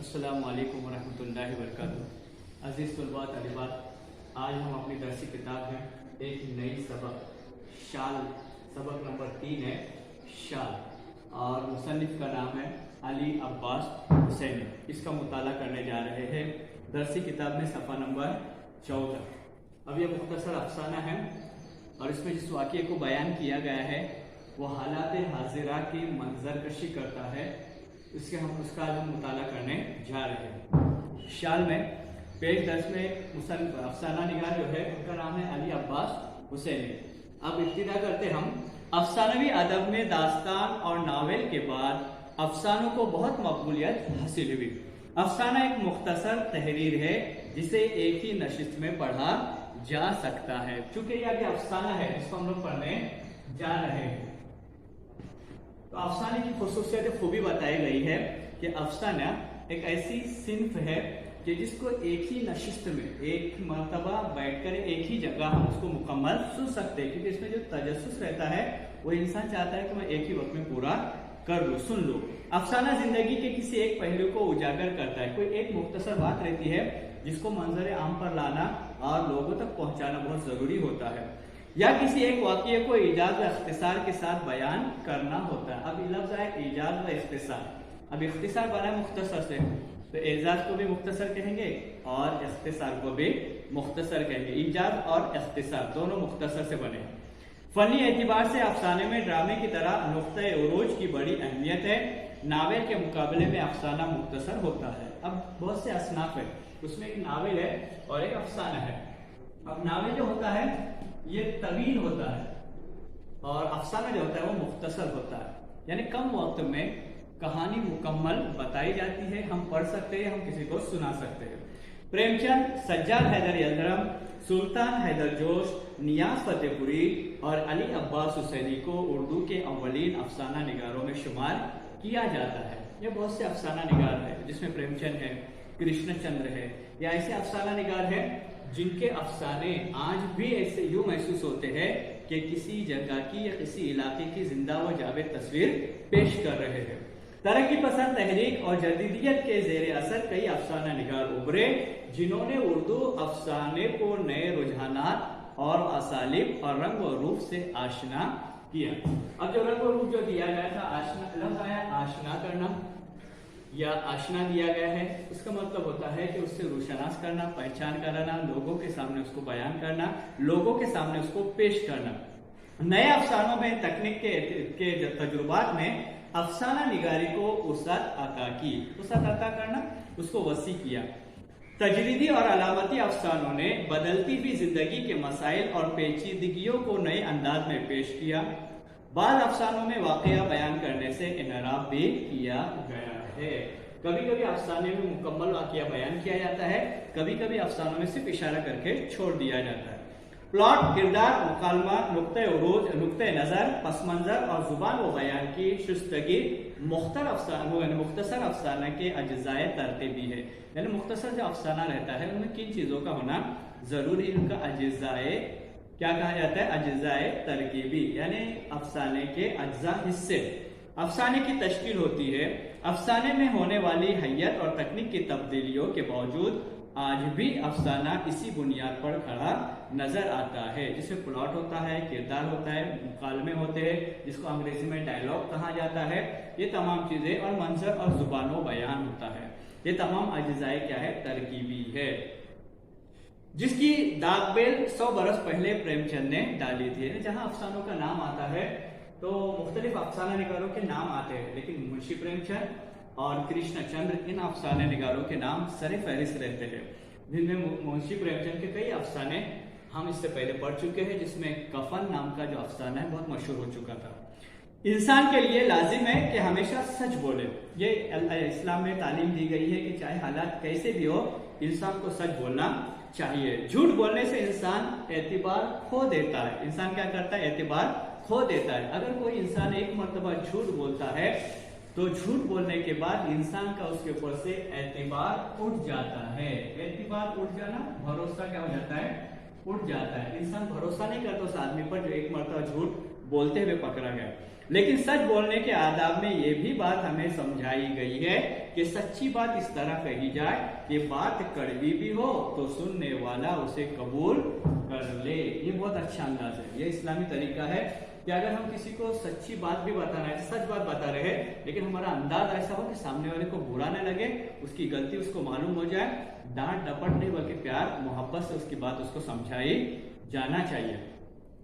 अस्सलामु अलैकुम वरहमतुल्लाहि वबरकातुहू। अज़ीज़ तलबा तालिबात, आज हम अपनी दरसी किताब है एक नई सबक शाल, सबक नंबर 3 है शाल, और मुसन्निफ का नाम है अली अब्बास हुसैनी। इसका मुताला करने जा रहे हैं। दरसी किताब में सफ़ा नंबर 14। अब यह मुख्तसर अफसाना है और इसमें जिस वाक़ये को बयान किया गया है वो हालात हाजिरा की मंजरकशी करता है। उसका आज हम मुताला करने जा रहे हैं। शाल में पेज 10 में मुसन्निफ अफसाना निगार जो है उनका नाम है अली अब्बास हुसैनी। अब इब्तिदा करते हम। अफसानवी अदब में दास्तान और नावल के बाद अफसानों को बहुत मकबूलियत हासिल हुई। अफसाना एक मुख्तसर तहरीर है जिसे एक ही नशिस्त में पढ़ा जा सकता है। चूंकि यह अफसाना है जिसको हम लोग पढ़ने जा रहे हैं, तो अफसाने की खुसूसियत खूबी बताई गई है कि अफसाना एक ऐसी सिन्फ है कि जिसको एक ही नशिस्त में एक मरतबा बैठकर एक ही जगह हम उसको मुकम्मल सुन सकते हैं, क्योंकि इसमें जो तजस्सुस रहता है वो इंसान चाहता है कि मैं एक ही वक्त में पूरा कर लूँ, सुन लूँ। अफसाना जिंदगी के किसी एक पहलू को उजागर करता है। कोई एक मुख्तसर बात रहती है जिसको मंजर आम पर लाना और लोगों तक पहुंचाना बहुत जरूरी होता है, या किसी एक वाक़ये को इजाज व इख्तिसार के साथ बयान करना होता है। अब लफ्ज़ है इजाज व इख्तिसार। अब इख्तिसार बना है मुख्तसर से, तो एजाज को भी मुख्तसर कहेंगे और इख्तिसार को भी मुख्तसर कहेंगे। इजाज और इख्तिसार दोनों मुख्तसर से बने। फनी एतबार से अफसाने में ड्रामे की तरह नुक्ते उरूज की बड़ी अहमियत है। नावल के मुकाबले में अफसाना मुख्तसर होता है। अब बहुत से असनाफ है, उसमें एक नावल है और एक अफसाना है। अब नावल जो होता है ये तवील होता है और अफसाना जो होता है वो मुख्तसर होता है, यानी कम वक्त में कहानी मुकम्मल बताई जाती है। हम पढ़ सकते हैं, हम किसी को सुना सकते हैं। प्रेमचंद, सज्जाद हैदर यल्दरम, सुल्तान हैदर जोश, नियाज फतेहपुरी और अली अब्बास हुसैनी को उर्दू के अव्वलीन अफसाना निगारों में शुमार किया जाता है। ये बहुत से अफसाना निगार है जिसमें प्रेमचंद है, कृष्णचंद्र है, या ऐसे अफसाना निगार है जिनके अफसाने आज भी ऐसे यूं महसूस होते हैं कि किसी जगह की या किसी इलाके की जिंदा व जावेद तस्वीर पेश कर रहे हैं। तरक्की पसंद तहरीक और जदीदियत के जेर असर कई अफसाना निगार उभरे जिन्होंने उर्दू अफसाने को नए रुझानात और असालिब और रंग व रूप से आशना किया। अब जो रंग व रूप जो दिया गया था, आशना लफ्ज़ आया आशना करना या आशना दिया गया है, उसका मतलब होता है कि उससे रोशनास करना, पहचान कराना, लोगों के सामने उसको बयान करना, लोगों के सामने उसको पेश करना। नए अफसानों में तकनीक के तजुर्बात ने अफसाना निगारी को वुसअत अता की। वुसअत अता करना, उसको वसी किया। तजरीदी और अलामती अफसानों ने बदलती हुई जिंदगी के मसाइल और पेचीदगियों को नए अंदाज में पेश किया। बाद अफसानों में वाकया बयान करने से इनराब भी किया गया है। कभी कभी अफसाने में मुकम्मल वाकया बयान किया जाता है, कभी कभी अफसानों में सिर्फ इशारा करके छोड़ दिया जाता है। प्लॉट, किरदार, मुकालमा, नुक्ते उरूज, नुक्ते नजर, पस मंजर और जुबान व बयान की शुस्तगी मुख्तसर अफसाना के अज्जाए तरतीबी है। यानी मुख्तसर जो अफसाना रहता है उनमें किन चीजों का होना जरूरी है, उनका अज्जाए क्या कहा जाता है, अज्जाए तरकीबी, यानी अफसाने के अज्जा हिस्से। अफसाने की तश्कील होती है। अफसाने में होने वाली हैयत और तकनीक की तब्दीलियों के बावजूद आज भी अफसाना इसी बुनियाद पर खड़ा नजर आता है, जिसमें प्लॉट होता है, किरदार होता है, मुकालमे होते हैं जिसको अंग्रेजी में डायलॉग कहा जाता है, ये तमाम चीजें, और मंजर और जुबानों बयान होता है। ये तमाम अज्जाए क्या है, तरकीबी है, जिसकी दागबेल 100 बरस पहले प्रेमचंद ने डाली थी। जहां अफसानों का नाम आता है तो मुख्तलिफ अफसाना निगारों के नाम आते हैं, लेकिन मुंशी प्रेमचंद और कृष्णचंद्र इन अफसाने निगारों के नाम सरे फहरिस्त रहते हैं, जिनमें मुंशी प्रेमचंद के कई अफसाने हम इससे पहले पढ़ चुके हैं, जिसमें कफन नाम का जो अफसाना है बहुत मशहूर हो चुका था। इंसान के लिए लाजिम है कि हमेशा सच बोले। ये इस्लाम में तालीम दी गई है कि चाहे हालात कैसे भी हो, इंसान को सच बोलना चाहिए। झूठ बोलने से इंसान एतबार खो देता है। इंसान क्या करता है, एतबार खो देता है। अगर कोई इंसान एक मर्तबा झूठ बोलता है तो झूठ बोलने के बाद इंसान का उसके ऊपर से एतबार उठ जाता है। एतबार उठ जाना, भरोसा क्या हो जाता है, उठ जाता है। इंसान भरोसा नहीं करता उस आदमी पर जो एक मर्तबा झूठ बोलते हुए पकड़ा गया। लेकिन सच बोलने के आदाब में ये भी बात हमें समझाई गई है कि सच्ची बात इस तरह कही जाए कि बात कड़वी भी हो तो सुनने वाला उसे कबूल कर ले। ये बहुत अच्छा अंदाज है, ये इस्लामी तरीका है कि अगर हम किसी को सच्ची बात भी बताना है, सच बात बता रहे हैं, लेकिन हमारा अंदाज ऐसा हो कि सामने वाले को बुरा न लगे, उसकी गलती उसको मालूम हो जाए, डांट डपट नहीं बल्कि प्यार मोहब्बत से उसकी बात उसको समझाई जाना चाहिए।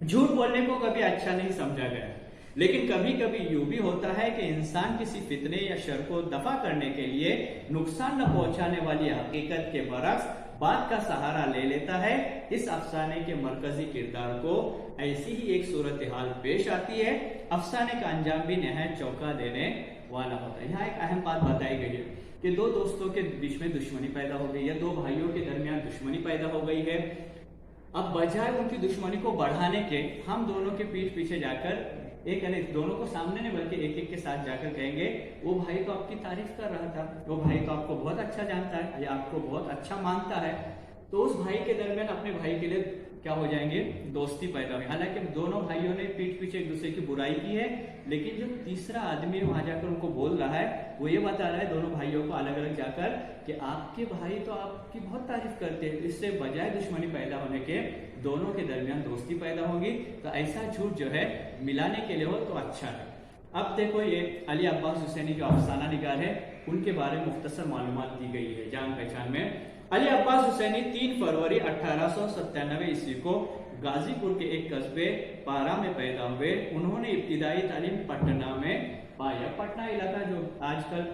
झूठ बोलने को कभी अच्छा नहीं समझा गया, लेकिन कभी कभी यूं भी होता है कि इंसान किसी फितने या शर को दफा करने के लिए नुकसान न पहुंचाने वाली हकीकत के बरक्स बात का सहारा ले लेता है। इस अफसाने के मरकजी किरदार को ऐसी ही एक सूरत हाल पेश आती है। अफसाने का अंजाम भी निहायत चौंका देने वाला होता है। यहाँ एक अहम बात बताई गई है कि दो दोस्तों के बीच में दुश्मनी पैदा हो गई है, दो भाइयों के दरमियान दुश्मनी पैदा हो गई है। अब बजाय उनकी दुश्मनी को बढ़ाने के हम दोनों के पीठ पीछे जाकर एक दोनों को सामने नहीं बल्कि एक एक के साथ जाकर कहेंगे वो भाई तो आपकी तारीफ कर रहा था, वो भाई तो आपको बहुत अच्छा जानता है या आपको बहुत अच्छा मानता है, तो उस भाई के दरमियान अपने भाई के लिए क्या हो जाएंगे, दोस्ती पैदा हुई। हालांकि दोनों भाइयों ने पीठ पीछे एक दूसरे की बुराई की है, लेकिन जो तीसरा आदमी वहां जाकर उनको बोल रहा है वो ये बता रहा है दोनों भाइयों को अलग अलग जाकर कि आपके भाई तो आपकी बहुत तारीफ करते हैं, इससे बजाय दुश्मनी पैदा होने के दोनों के दरमियान दोस्ती पैदा होगी। तो ऐसा झूठ जो है मिलाने के लिए हो तो अच्छा है। अब देखो ये अली अब्बास हुसैनी जो अफसाना निगार है उनके बारे में मुख्तसर मालूमात दी गई है जान पहचान में। अली अब्बास हुसैनी 3 फरवरी 1897 ईस्वी को गाजीपुर के एक कस्बे पारा में पैदा हुए। उन्होंने इब्तिदाई तालीम पटना में पाया। पटना इलाका जो आजकल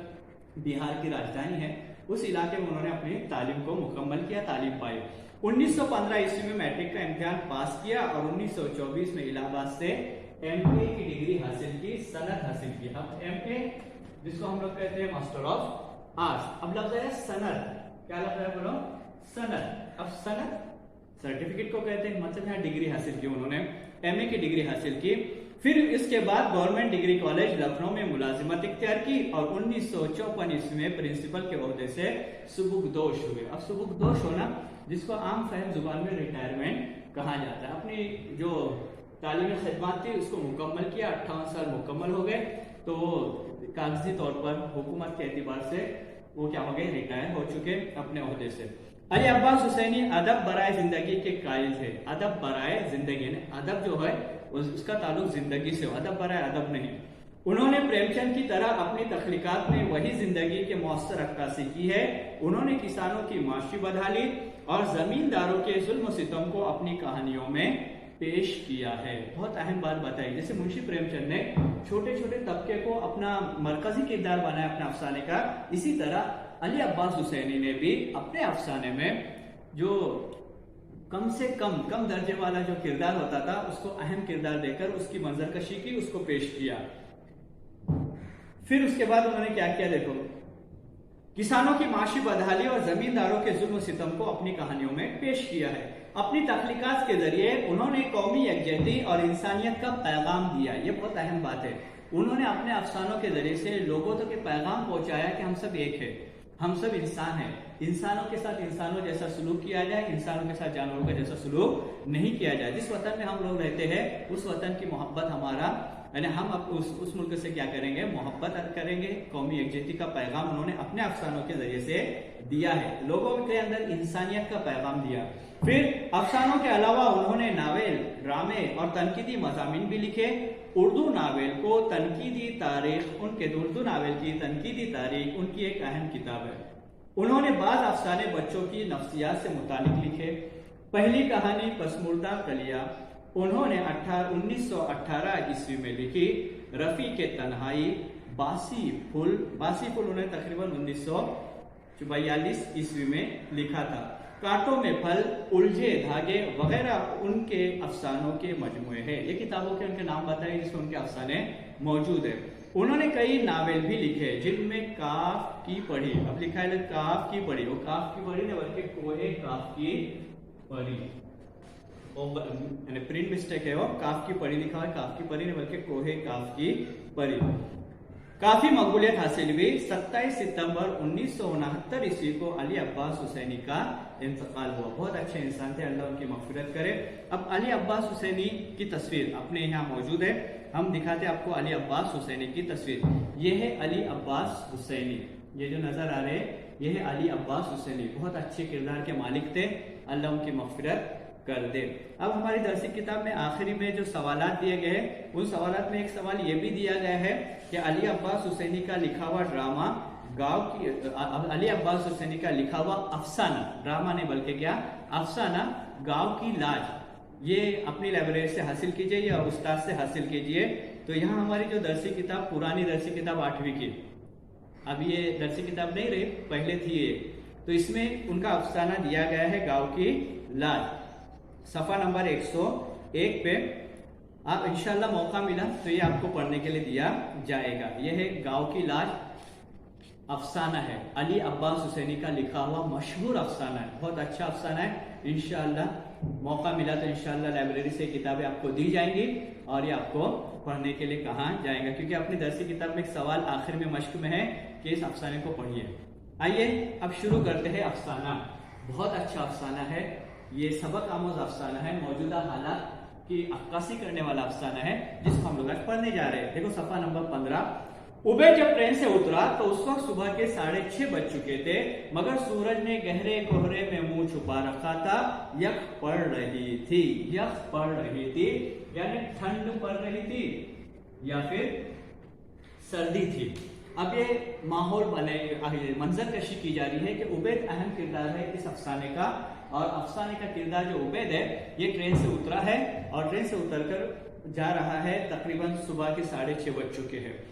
बिहार की राजधानी है, उस इलाके में उन्होंने अपनी तालीम को मुकम्मल किया, तालीम पाई। 1915 ईस्वी में मैट्रिक का इम्तिहान पास किया और 1924 में इलाहाबाद से एमए की डिग्री हासिल की, सनद हासिल की। अब एमए जिसको हम लोग कहते हैं मास्टर ऑफ आर्ट्स, अब लफ्ज है सनद, क्या लफ्ज है बोलो, सनद। अब सनद सर्टिफिकेट को कहते हैं, मतलब यहाँ डिग्री हासिल की उन्होंने, एमए की डिग्री हासिल की। फिर इसके बाद गवर्नमेंट डिग्री कॉलेज लखनऊ में मुलाजिमत इख्तियार की और 1954 ईस्वी में प्रिंसिपल के ओहदे से सुबुकदोश हुए। अब सुबुकदोश होना जिसको आम फहम जुबान में रिटायरमेंट कहा जाता है। अपनी जो तालीमी खिदमत थी उसको मुकम्मल किया, 58 साल मुकम्मल हो गए, तो कागजी तौर पर हुकूमत के एतबार से वो क्या हो गए, रिटायर हो चुके अपने ओहदे से। अली अब्बास हुसैनी अदब बराए जिंदगी के कायल थे। अदब बराए जिंदगी, अदब जो है उसका ताल्लुक जिंदगी से हो, अदब बराए अदब नहीं। उन्होंने प्रेमचंद की तरह अपनी तख्लीकात में वही जिंदगी के मौसर अक्कासी की है। उन्होंने किसानों की माशी बदहाली और जमींदारों के जुल्म सितम को अपनी कहानियों में पेश किया है। बहुत अहम बात बताई, जैसे मुंशी प्रेमचंद ने छोटे छोटे तबके को अपना मरकजी किरदार बनाया अपने अफसाने का, इसी तरह अली अब्बास हुसैनी ने भी अपने अफसाने में जो कम से कम दर्जे वाला जो किरदार होता था उसको अहम किरदार देकर उसकी मंजरकशी की, उसको पेश किया। फिर उसके बाद उन्होंने क्या किया, देखो, किसानों की माशी बदहाली और जमींदारों के जुल्म सितम को अपनी कहानियों में पेश किया है। अपनी तख्लीकात के जरिए उन्होंने कौमी यकजहती और इंसानियत का पैगाम दिया। ये बहुत अहम बात है। उन्होंने अपने अफसानों के जरिए से लोगों तक पैगाम पहुंचाया कि हम सब एक है, हम सब इंसान हैं, इंसानों के साथ इंसानों जैसा सलूक किया जाए, इंसानों के साथ जानवरों का जैसा सलूक नहीं किया जाए। जिस वतन में हम लोग रहते हैं उस वतन की मोहब्बत हमारा, यानी हम उस मुल्क से क्या करेंगे, मोहब्बत करेंगे। कौमी यकजहती का पैगाम उन्होंने अपने अफसानों के जरिए से दिया है, लोगों के अंदर इंसानियत का पैगाम दिया। फिर अफसानों के अलावा उन्होंने नावेल, ड्रामे और तनकीदी मज़ामीन भी लिखे। उर्दू नावेल को तनकीदी तारीख, उनके उर्दू नावेल की तनकीदी तारीख उनकी एक अहम किताब है। उन्होंने बाज़ अफसाने बच्चों की नफ्सियात से मुतालिक लिखे। पहली कहानी पसमुर्दा कलिया उन्होंने 1918 ईस्वी में लिखी। रफ़ी के तन्हाई, बासी फुल उन्होंने तकरीबन 1942 ईस्वी में लिखा था। कांटों में फल, उलझे धागे वगैरह उनके अफसानों के मजमुए हैं। ये किताबों के उनके नाम बताए जिसमें उनके अफसाने मौजूद है। उन्होंने कई नावेल भी लिखे जिनमें काफ की पढ़ी, अब लिखा है काफ की पढ़ी, वो काफ की पढ़ी नहीं बल्कि कोहे काफ की पढ़ी, प्रिंट मिस्टेक है, वो काफ की पढ़ी लिखा है, काफ की पढ़ी नहीं बल्कि कोहे काफ की पढ़ी। काफी मकबूलियत हासिल हुई। 27 सितंबर 1969 ईस्वी को अली अब्बास हुसैनी का इंतकाल हुआ। बहुत अच्छे इंसान थे, अल्लाह उनकी मग़फ़िरत करे। अब अली अब्बास हुसैनी की तस्वीर अपने यहाँ मौजूद है। हम दिखाते आपको अली अब्बास हुसैनी की तस्वीर। ये है अली अब्बास हुसैनी, ये जो नजर आ रहे हैं ये है अली अब्बास हुसैनी। बहुत अच्छे किरदार के मालिक थे, अल्लाह उनकी मग़फ़िरत कर दे। अब हमारी दरसी किताब में आखिरी में जो सवालात दिए गए हैं, उन सवालात में एक सवाल ये भी दिया गया है कि अली अब्बास हुसैनी का लिखा हुआ ड्रामा गांव की अली अब्बास हुसैनी का लिखा हुआ अफसाना, ड्रामा नहीं बल्कि क्या अफसाना, गांव की लाज, ये अपनी लाइब्रेरी से हासिल कीजिए या उस्ताद से हासिल कीजिए। तो यहाँ हमारी जो दरसी किताब, पुरानी दरसी किताब 8वीं की, अब ये दरसी किताब नहीं रही, पहले थी ये, तो इसमें उनका अफसाना दिया गया है गांव की लाज, सफा नंबर 101 पे। आप इंशाल्लाह मौका मिला तो ये आपको पढ़ने के लिए दिया जाएगा। यह है गांव की लाज अफसाना है, अली अब्बास हुसैनी का लिखा हुआ मशहूर अफसाना है, बहुत अच्छा अफसाना है। इंशाल्लाह मौका मिला तो इंशाल्लाह लाइब्रेरी से किताबें आपको दी जाएंगी और ये आपको पढ़ने के लिए कहा जाएगा, क्योंकि अपनी दरसी किताब में एक सवाल आखिर में मश्क में है कि इस अफसाने को पढ़िए। आइए अब शुरू करते हैं अफसाना। बहुत अच्छा अफसाना है, ये सबक आमोज अफसाना है, मौजूदा हालात की अक्कासी करने वाला अफसाना है, जिसको हम लोग आज पढ़ने जा रहे हैं। देखो सफा नंबर 15। उबैद जब ट्रेन से उतरा तो उस वक्त सुबह के 6:30 बज चुके थे, मगर सूरज ने गहरे कोहरे में मुंह छुपा रखा था। यख पड़ रही थी, यख पड़ रही थी यानी ठंड पड़ रही थी या फिर सर्दी थी। अब ये माहौल बने, मंजर कशी की जा रही है कि उबैद अहम किरदार है इस अफसाने का, और अफसाने का किरदार जो उबैद है ये ट्रेन से उतरा है और ट्रेन से उतरकर जा रहा है, तकरीबन सुबह के 6:30 बज चुके हैं।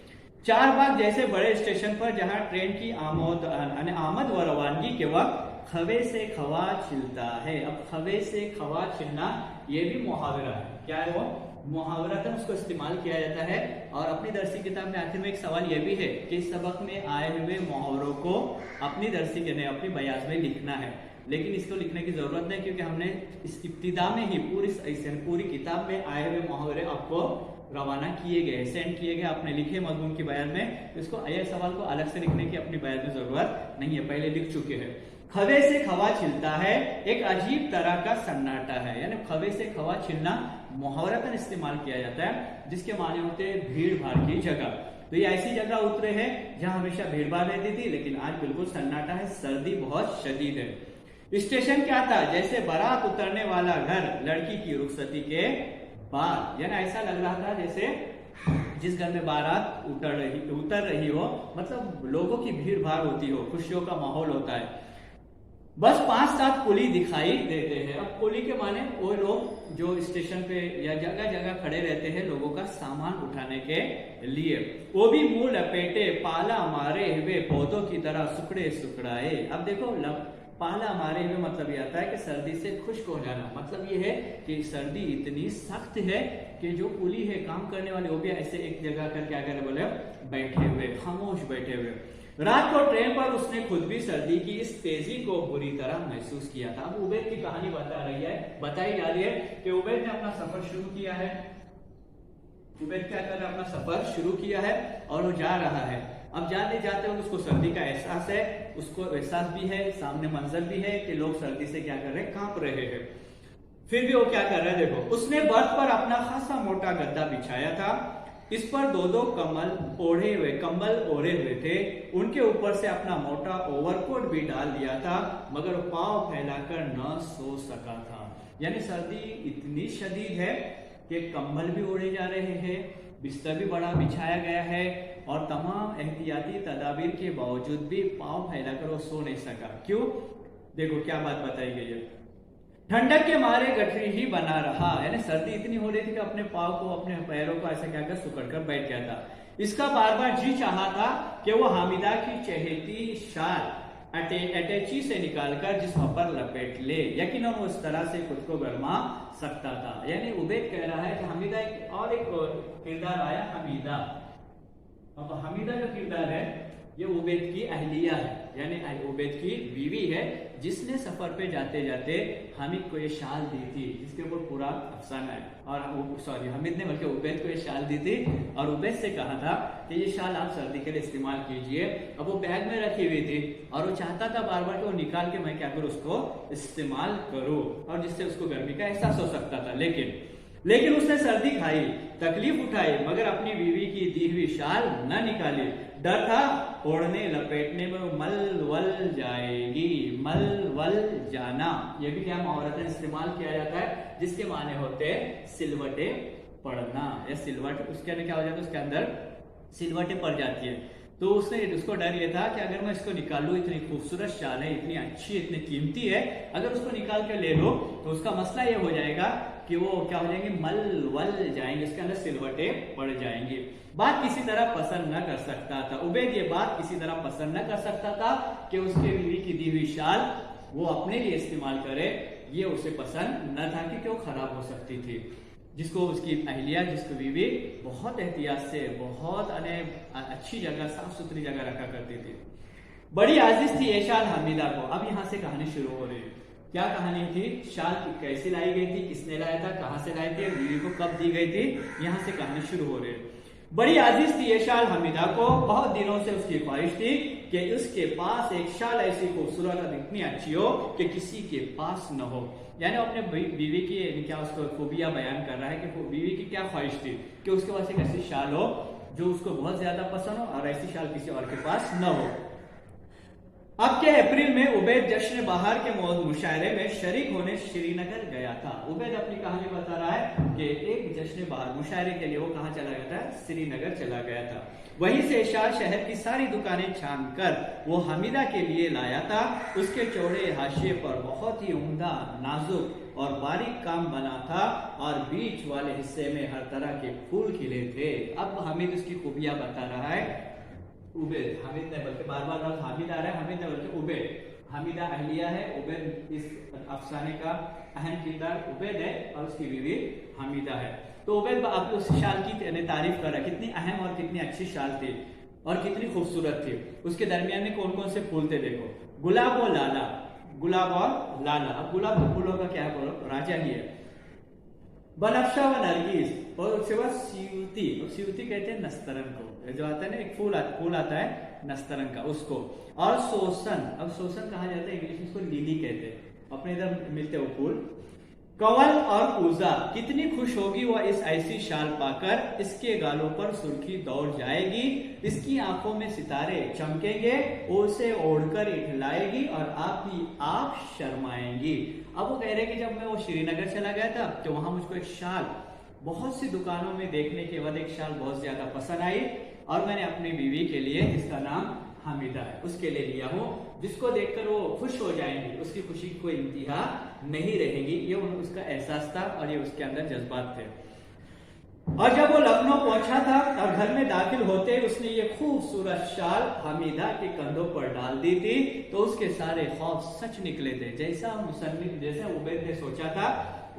चारबाग जैसे बड़े स्टेशन पर जहां ट्रेन की आमद व रवानगी के वक्त खवे से खवा छिलता है। अब खवे से खवा छिलना ये भी मुहावरा है, क्या है वो मुहावरतन उसको इस्तेमाल किया जाता है। और अपनी दरसी किताब में आखिर में एक सवाल यह भी है कि इस सबक में आए हुए मुहावरों को अपनी दरसी के अपनी बयाज में लिखना है, लेकिन इसको लिखने की जरूरत नहीं, क्योंकि हमने इस इब्तिदा में ही पूरी किताब में आए हुए मुहावरे आपको रवाना किए गए, सेंड किए गए, आपने लिखे मजमून की बयान में। इसको यह सवाल को अलग से लिखने की अपनी बयान में जरूरत नहीं है, पहले लिख चुके हैं। खवे से खवा छिलता है एक अजीब तरह का सन्नाटा है, यानी खवे से खवा छिलना मुहावरतन इस्तेमाल किया जाता है, जिसके माने होते हैं भीड़ भाड़ की जगह। तो ये ऐसी जगह उतरे हैं जहां हमेशा भीड़ भाड़ रहती थी, लेकिन आज बिल्कुल सन्नाटा है, सर्दी बहुत शदीद है। स्टेशन क्या था, जैसे बारात उतरने वाला घर लड़की की रुखसती के बाद, यानी ऐसा लग रहा था जैसे जिस घर में बारात उतर रही हो, मतलब लोगों की भीड़ भाड़ होती हो, खुशियों का माहौल होता है। बस 5-7 कुली दिखाई देते हैं। अब कुली के माने वो लोग जो स्टेशन पे या जगह जगह खड़े रहते हैं लोगों का सामान उठाने के लिए, वो भी मुंह लपेटे पाला मारे हुए पौधों की तरह सुखड़े सुखड़ाए। अब देखो पाला मारे हुए मतलब ये आता है कि सर्दी से खुश्क हो जाना, मतलब ये है कि सर्दी इतनी सख्त है कि जो कुली है काम करने वाले वो भी ऐसे एक जगह कर क्या करे बोले बैठे हुए, खामोश बैठे हुए। रात को ट्रेन पर उसने खुद भी सर्दी की इस तेजी को बुरी तरह महसूस किया था। अब उबैद की कहानी बताई जा रही है कि उबैद ने अपना सफर शुरू किया है। उबैद क्या कर रहा है, अपना सफर शुरू किया है और वो जा रहा है। अब जाते जाते उसको सर्दी का एहसास है, उसको एहसास भी है, सामने मंजर भी है कि लोग सर्दी से क्या कर रहे हैं, कांप रहे हैं। फिर भी वो क्या कर रहा है, देखो उसने बर्थ पर अपना खासा मोटा गद्दा बिछाया था, इस पर 2-2 कंबल ओढ़े हुए थे। उनके ऊपर से अपना मोटा ओवरकोट भी डाल दिया था, मगर पांव फैलाकर न सो सका था। यानी सर्दी इतनी शदीद है कि कंबल भी ओढ़े जा रहे हैं, बिस्तर भी बड़ा बिछाया गया है, और तमाम एहतियाती तदाबीर के बावजूद भी पांव फैलाकर वो सो नहीं सका। क्यों, देखो क्या बात बताई गई है। ठंडक के मारे गठरी ही बना रहा, यानी सर्दी इतनी हो रही थी कि अपने पांव को, अपने पैरों को ऐसा क्या कर सुकड़ कर बैठ गया था। इसका बार बार जी चाहा था कि वो हामिदा की चहेती शाल अटैची से निकालकर जिस्म पर लपेट ले, यकीनन वो इस तरह से खुद को गरमा सकता था। यानी उबैद कह रहा है कि हमीदा और एक किरदार आया, हमीदा। अब हमीदा जो किरदार है ये उबैद की अहलिया है, यानी उबैद की बीवी है, जिसने सफर पे जाते जाते हामिद को ये शाल दी थी, जिसके ऊपर पूरा अफसाना है। और हामिद ने बल्कि उबैद को ये शाल दी थी और उबैद से कहा था कि ये शाल आप सर्दी के लिए इस्तेमाल कीजिए। अब वो बैग में रखी हुई थी और वो चाहता था बार बार कि वो निकाल के मैं क्या करूँ, उसको इस्तेमाल करूँ, और जिससे उसको गर्मी का एहसास हो सकता था। लेकिन लेकिन उसने सर्दी खाई, तकलीफ उठाई, मगर अपनी बीवी की दी हुई शाल न निकाली। डर था ओढ़ने लपेटने में वो मल वल जाएगी। मल वल जाना, ये भी क्या मुहावरतन इस्तेमाल किया जाता है, जिसके माने होते हैं सिलवटे पड़ना या सिलवट, उसके अंदर क्या हो जाता है, उसके अंदर सिलवटें पड़ जाती है। तो उसको डर ये था कि अगर मैं इसको निकाल लूं, इतनी खूबसूरत शाल है, इतनी अच्छी, इतनी कीमती है, अगर उसको निकाल कर ले लो तो उसका मसला ये हो जाएगा कि वो क्या हो जाएंगे, मल वल जाएंगे, इसके अंदर सिलवटे पड़ जाएंगी। बात किसी तरह पसंद न कर सकता था उबैद, ये बात किसी तरह पसंद न कर सकता था कि उसके बीवी की दी हुई शाल वो अपने लिए इस्तेमाल करे, ये उसे पसंद न था क्योंकि वो खराब हो सकती थी। जिसको उसकी अहलिया, जिसको बीवी बहुत एहतियात से बहुत अच्छी जगह, साफ सुथरी जगह रखा करती थी। बड़ी आजिज थी ये शाल हमीदा को। अब यहाँ से कहानी शुरू हो रही है। क्या कहानी थी, शाल कैसे लाई गई थी, किसने लाया था, कहाँ से लाई थी, बीवी को कब दी गई थी, यहाँ से कहानी शुरू हो रही है। बड़ी आजिज थी ये शाल हमीदा को, बहुत दिनों से उसकी ख्वाहिश थी कि उसके पास एक शाल ऐसी खूबसूरत और इतनी अच्छी हो कि किसी के पास न हो। यानी अपने बीवी की क्या उसको खूबियां बयान कर रहा है कि बीवी की क्या ख्वाहिश थी कि उसके पास एक ऐसी शाल हो जो उसको बहुत ज्यादा पसंद हो और ऐसी शाल किसी और के पास न हो। अब के अप्रैल में उबैद जश्न बहार के मुशायरे में शरीक होने श्रीनगर गया था। उबैद अपनी कहानी बता रहा है कि एक जश्न बहार मुशायरे के लिए वो कहाँ चला गया था, श्रीनगर चला गया था। वहीं से शाल शहर की सारी दुकानें छान कर वो हमीदा के लिए लाया था। उसके चौड़े हाशिए पर बहुत ही उम्दा, नाजुक और बारीक काम बना था और बीच वाले हिस्से में हर तरह के फूल खिले थे। अब हामिद उसकी खूबियां बता रहा है। उबैद, हामिद ने बल्कि बार बार हामिद आ रहा है, हामिद ने बल्कि उबैद, हामिदा अहलिया है, उबैद इस अफसाने का अहम किरदार उबैद है और उसकी बीवी हामिदा है। तो उबैद आप उस शाल की तारीफ कर रहा है, कितनी अहम और कितनी अच्छी शाल थी और कितनी खूबसूरत थी। उसके दरमियान में कौन कौन से फूल थे, देखो, गुलाब और लाला, गुलाब और लाला। अब गुलाब के फूलों का क्या बोलो, राजा ही है। बनफ्शा व नरगिस, और उसके बाद सीवती, और सीवती कहते हैं नस्तरन को, जो आता है ना एक फूल आता है नस्तरन का, उसको। और सोसन, अब सोसन कहा जाता है इंग्लिश में, इसको लिली कहते हैं, अपने इधर मिलते हैं वो फूल। कंवल और पूजा, कितनी खुश होगी वह इस ऐसी शाल पाकर, इसके गालों पर सुर्खी दौड़ जाएगी, इसकी आंखों में सितारे चमकेंगे, उसे ओढ़कर इठलाएगी और आप ही आप शर्माएंगी। अब वो कह रहे कि जब मैं वो श्रीनगर चला गया था तो वहां मुझको एक शाल बहुत सी दुकानों में देखने के बाद एक शाल बहुत ज्यादा पसंद आई और मैंने अपनी बीवी के लिए, जिसका नाम हामिदा है, उसके लिए लिया हूँ, जिसको देखकर वो खुश हो जाएंगी, उसकी खुशी की कोई इंतहा नहीं रहेगी। ये उसका एहसास था और ये उसके अंदर जज्बात थे। और जब वो लखनऊ पहुंचा था और घर में दाखिल होते उसने ये खूबसूरत शाल हामिदा के कंधों पर डाल दी थी तो उसके सारे खौफ सच निकले थे। जैसा मुसन्निफ, जैसा उबैद ने सोचा था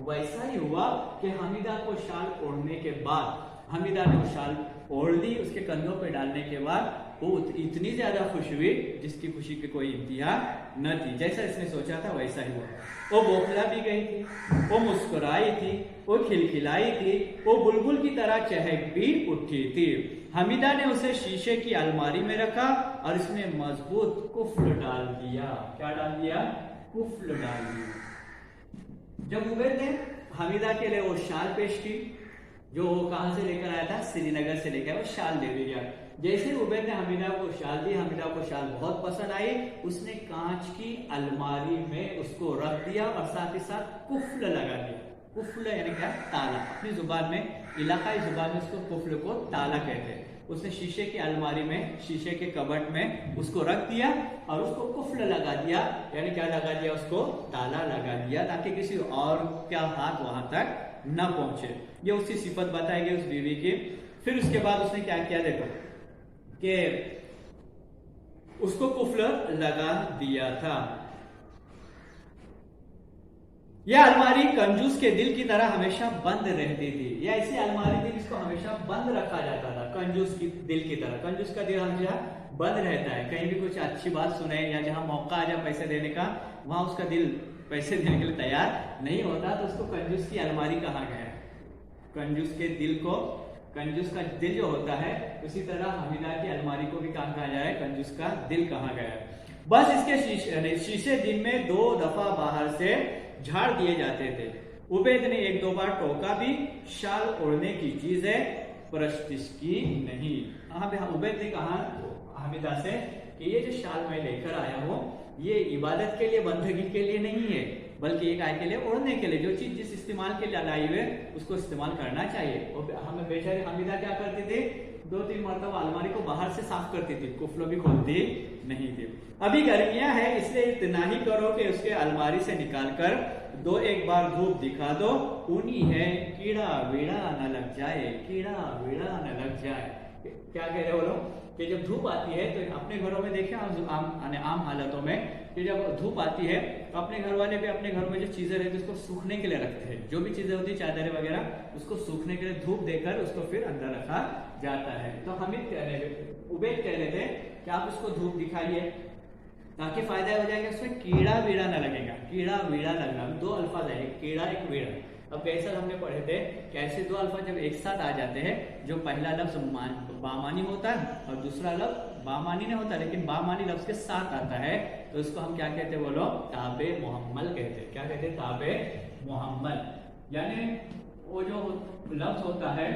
वैसा ही हुआ कि हामिदा को शाल ओढ़ने के बाद, हामिदा ने वो शाल ओढ़ ली, उसके कंधों पर डालने के बाद वो इतनी ज्यादा खुश हुई जिसकी खुशी की कोई इंतहा न थी। जैसा इसने सोचा था वैसा ही हुआ। वो बौखला भी गई थी, वो मुस्कुराई थी, वो खिलखिलाई थी, वो बुलबुल की तरह चहक भी उठी थी। हामिदा ने उसे शीशे की अलमारी में रखा और इसमें मजबूत कुफ्ल डाल दिया। क्या डाल दिया? कुफ्ल डाल दिया। जब उबैद ने हामिदा के लिए वो शाल पेश की, जो वो कहां से लेकर आया था, श्रीनगर से लेकर, वो शाल दे दिया। जैसे उबैद ने हामिदा को शाल दी, हामिदा को शाल बहुत पसंद आई, उसने कांच की अलमारी में उसको रख दिया और साथ ही साथ कुफ्ल लगा दिया। कुफ्ल यानी क्या? ताला। अपनी जुबान में, इलाकाई जुबान में उसको कुफ्ल को ताला कहते हैं। उसने शीशे की अलमारी में, शीशे के कबर्ड में उसको रख दिया और उसको कुफ्ल लगा दिया, यानी क्या लगा दिया? उसको ताला लगा दिया ताकि किसी और का हाथ वहां तक न पहुंचे। ये उसकी सिफत बताई गई उस बीवी की। फिर उसके बाद उसने क्या किया, देखो, कि उसको कुफ्ल लगा दिया था। यह अलमारी कंजूस के दिल की तरह हमेशा बंद रहती थी। यह ऐसी अलमारी थी जिसको हमेशा बंद रखा जाता था, कंजूस की दिल की तरह। कंजूस का दिल हमेशा बंद रहता है, कहीं भी कुछ अच्छी बात सुने या जहां मौका आ जाए पैसे देने का, वहां उसका दिल पैसे देने के लिए तैयार नहीं होता, तो उसको कंजूस की अलमारी कहा गया है। कंजूस के दिल को, कंजूस का दिल जो होता है, उसी तरह हामिदा की अलमारी को भी कहा जाए कंजूस का दिल कहा गया है। बस इसके शीशे दिन में 2 दफा बाहर से झाड़ दिए जाते थे। उबैद ने एक दो बार टोका भी, शाल ओढ़ने की चीज है, परस्तिश की नहीं। उबैद ने कहा हामिदा से कि ये जो शाल मैं लेकर आया हूँ ये इबादत के लिए, बंदगी के लिए नहीं है, बल्कि एक आय के लिए, ओढ़ने के लिए। जो चीज जिस इस्तेमाल के लिए लाई हुए उसको इस्तेमाल करना चाहिए। और हमें बेचारी हामिदा क्या करती थी, 2-3 मरतबा अलमारी को बाहर से साफ करती थी, कुफलो भी खोलती नहीं थी। अभी गर्मियां है इसलिए इतना ही करो कि उसके अलमारी से निकालकर 2-1 बार धूप दिखा दो, ऊनी है कीड़ा वीड़ा न लग जाए, कीड़ा वीड़ा न लग जाए। क्या कह रहे हो लोग कि जब धूप आती है तो अपने घरों में देखिए आम हालतों में कि जब धूप आती है तो अपने घर वाले भी अपने घर में जो चीजें रहती है उसको सूखने के लिए रखते हैं। जो भी चीजें होती है चादरें वगैरह उसको सूखने के लिए धूप देकर उसको फिर अंदर रखा जाता है। तो उबैद कह रहे थे कि आप उसको धूप दिखाइए ताकि फायदा हो जाएगा, उसमें कीड़ा वीड़ा न लगेगा। कीड़ा वीड़ा लगना 2 अल्फाज है, एक कीड़ा एक वीड़ा। अब कैसे हमने पढ़े थे कि ऐसे 2 अल्फाज जब एक साथ आ जाते हैं, जो पहला लफ्ज बामानी होता है और दूसरा लफ्ज बामानी नहीं होता, लेकिन बामानी लफ्ज के साथ आता है, तो उसको हम क्या कहते हैं बोलो, ताबे मुहम्मल कहते हैं। क्या कहते हैं, ताबे मुहम्मल। यानी वो जो लफ्ज होता है,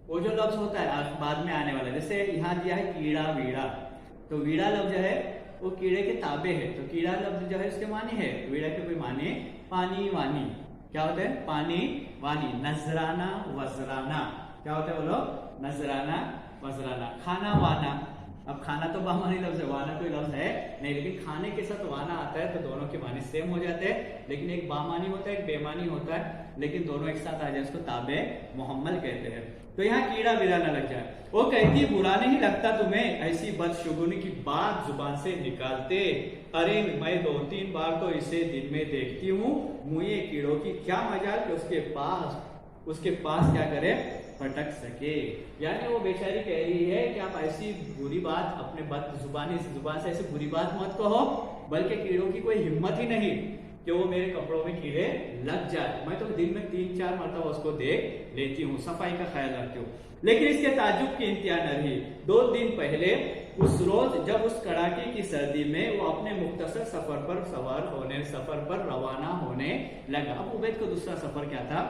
वो जो लफ्ज होता है बाद में आने वाला, जैसे यहाँ दिया है कीड़ा वीड़ा, तो वीड़ा लफ्ज है वो कीड़े के ताबे है, तो कीड़ा लफ्ज जो है उसके मानी है, वीड़ा के कोई माने पानी वानी। क्या होता है, पानी वानी। नजराना वजराना, क्या होता है बोलो, नजराना वजराना। खाना वाना, अब खाना तो बामानी लफ्ज है, वाना कोई लफ्ज है नहीं, लेकिन खाने के साथ वाना आता है तो दोनों के माने सेम हो जाते हैं, लेकिन एक बामानी होता है एक बेमानी होता है, लेकिन दोनों एक साथ आ जाए उसको ताबे मुहम्मल कहते हैं। तो यहाँ कीड़ा वीड़ा न लग जाए। वो कहती बुरा नहीं लगता तुम्हें ऐसी बदशुगुनी की बात जुबान से निकालते, अरे मैं 2-3 बार तो इसे दिन में देखती हूँ, मुझे कीड़ों की क्या मजाल कि उसके पास क्या करे, फटक सके। यानी वो बेचारी कह रही है कि आप ऐसी बुरी बात अपने जुबान से ऐसी बुरी बात मत कहो, बल्कि कीड़ों की कोई हिम्मत ही नहीं कि वो मेरे कपड़ों में कीड़े लग जाए। मैं तो दिन में 3-4 मरतबा उसको देख लेती हूँ, सफाई का ख्याल रखती हूँ। लेकिन इसके ताजुब की इंतहा न रही। 2 दिन पहले उस रोज जब उस कड़ाके की सर्दी में वो अपने मुख्तसर सफर पर रवाना होने लगा। अब उबैद को दूसरा सफर क्या था,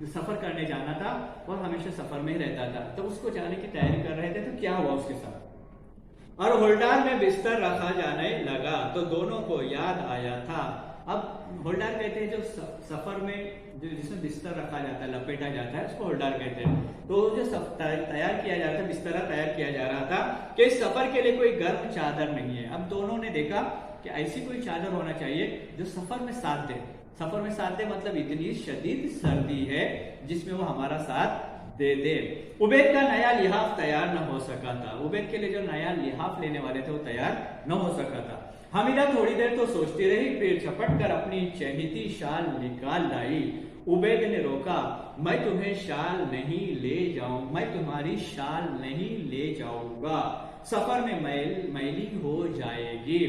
सफर करने जाना था और हमेशा सफर में ही रहता था, तो उसको जाने की तैयारी कर रहे थे। तो क्या हुआ उसके साथ, और होल्डार में बिस्तर रखा जाने लगा तो दोनों को याद आया था। अब होल्डार कहते हैं जो सफर में जिसमें बिस्तर रखा जाता है, लपेटा जाता है, उसको होल्डार कहते हैं। तो जो तैयार किया जाता है, बिस्तरा तैयार किया जा रहा था कि इस सफर के लिए कोई गर्म चादर नहीं है। अब दोनों ने देखा कि ऐसी कोई चादर होना चाहिए जो सफर में साथ दे। सफर में साथ दे मतलब इतनी शदीद सर्दी है जिसमें वो हमारा साथ दे दे। उबैद का नया लिहाफ तैयार न हो सका था। उबैद के लिए जो नया लिहाफ लेने वाले थे वो तैयार न हो सका था। हामिदा थोड़ी देर तो सोचती रही, फिर झपट कर अपनी चहेती शाल निकाल लाई। उबैद ने रोका, मैं तुम्हें शाल नहीं ले जाऊं, मैं तुम्हारी शाल नहीं ले जाऊंगा, सफर में मैली हो जाएगी।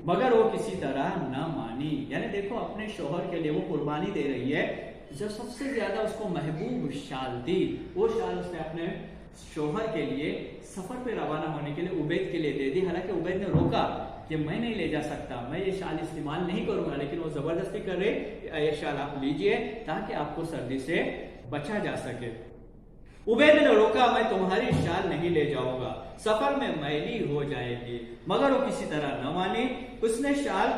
मगर वो किसी तरह न मानी। यानी देखो अपने शोहर के लिए वो कुर्बानी दे रही है, जो सबसे ज्यादा उसको महबूब शाल थी, वो शाल उसने अपने शोहर के लिए सफर पे रवाना होने के लिए उबैद के लिए दे दी। हालांकि उबैद ने रोका कि मैं नहीं ले जा सकता, मैं ये शाल इस्तेमाल नहीं करूंगा, लेकिन वो जबरदस्ती कर रहे, ये शाल आप लीजिए ताकि आपको सर्दी से बचा जा सके। उबैद ने रोका, मैं तुम्हारी शाल नहीं ले जाऊंगा, सफर में मैली हो जाएगी। मगर वो किसी तरह न मानी। उसने शाल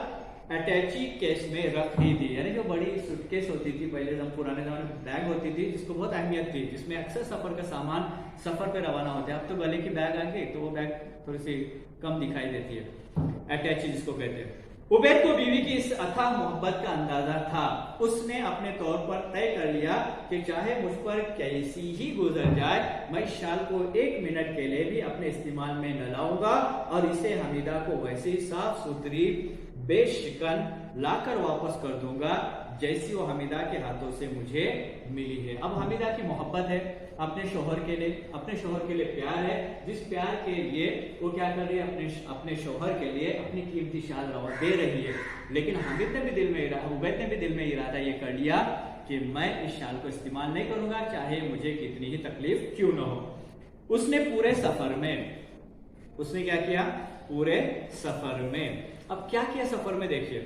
अटैची केस में रख दी थी। यानी जो बड़ी सूटकेस होती थी पहले जब पुराने जमाने में बैग होती थी जिसको बहुत अहमियत थी, जिसमें अक्सर सफर का सामान सफर पे रवाना होते हैं। अब तो गले की बैग आ गई तो वो बैग थोड़ी सी कम दिखाई देती है, अटैची जिसको कहते हैं। उबैद को बीवी की इस अथाह मोहब्बत का अंदाजा था। उसने अपने तौर पर तय कर लिया कि चाहे मुझ पर कैसी ही गुजर जाए, मैं शाल को 1 मिनट के लिए भी अपने इस्तेमाल में न लाऊंगा और इसे हमीदा को वैसे ही साफ सुथरी बेशिकन लाकर वापस कर दूंगा जैसी वो हमीदा के हाथों से मुझे मिली है। अब हमीदा की मोहब्बत है अपने शोहर के लिए प्यार है, जिस प्यार के लिए वो क्या कर रही है, अपने शोहर के लिए अपनी कीमती शाल दे रही है। लेकिन उबैद ने भी दिल में इरादा ये कर लिया कि मैं इस शाल को इस्तेमाल नहीं करूंगा, चाहे मुझे कितनी ही तकलीफ क्यों न हो। उसने पूरे सफर में, उसने क्या किया, पूरे सफर में, अब क्या किया सफर में देखिए,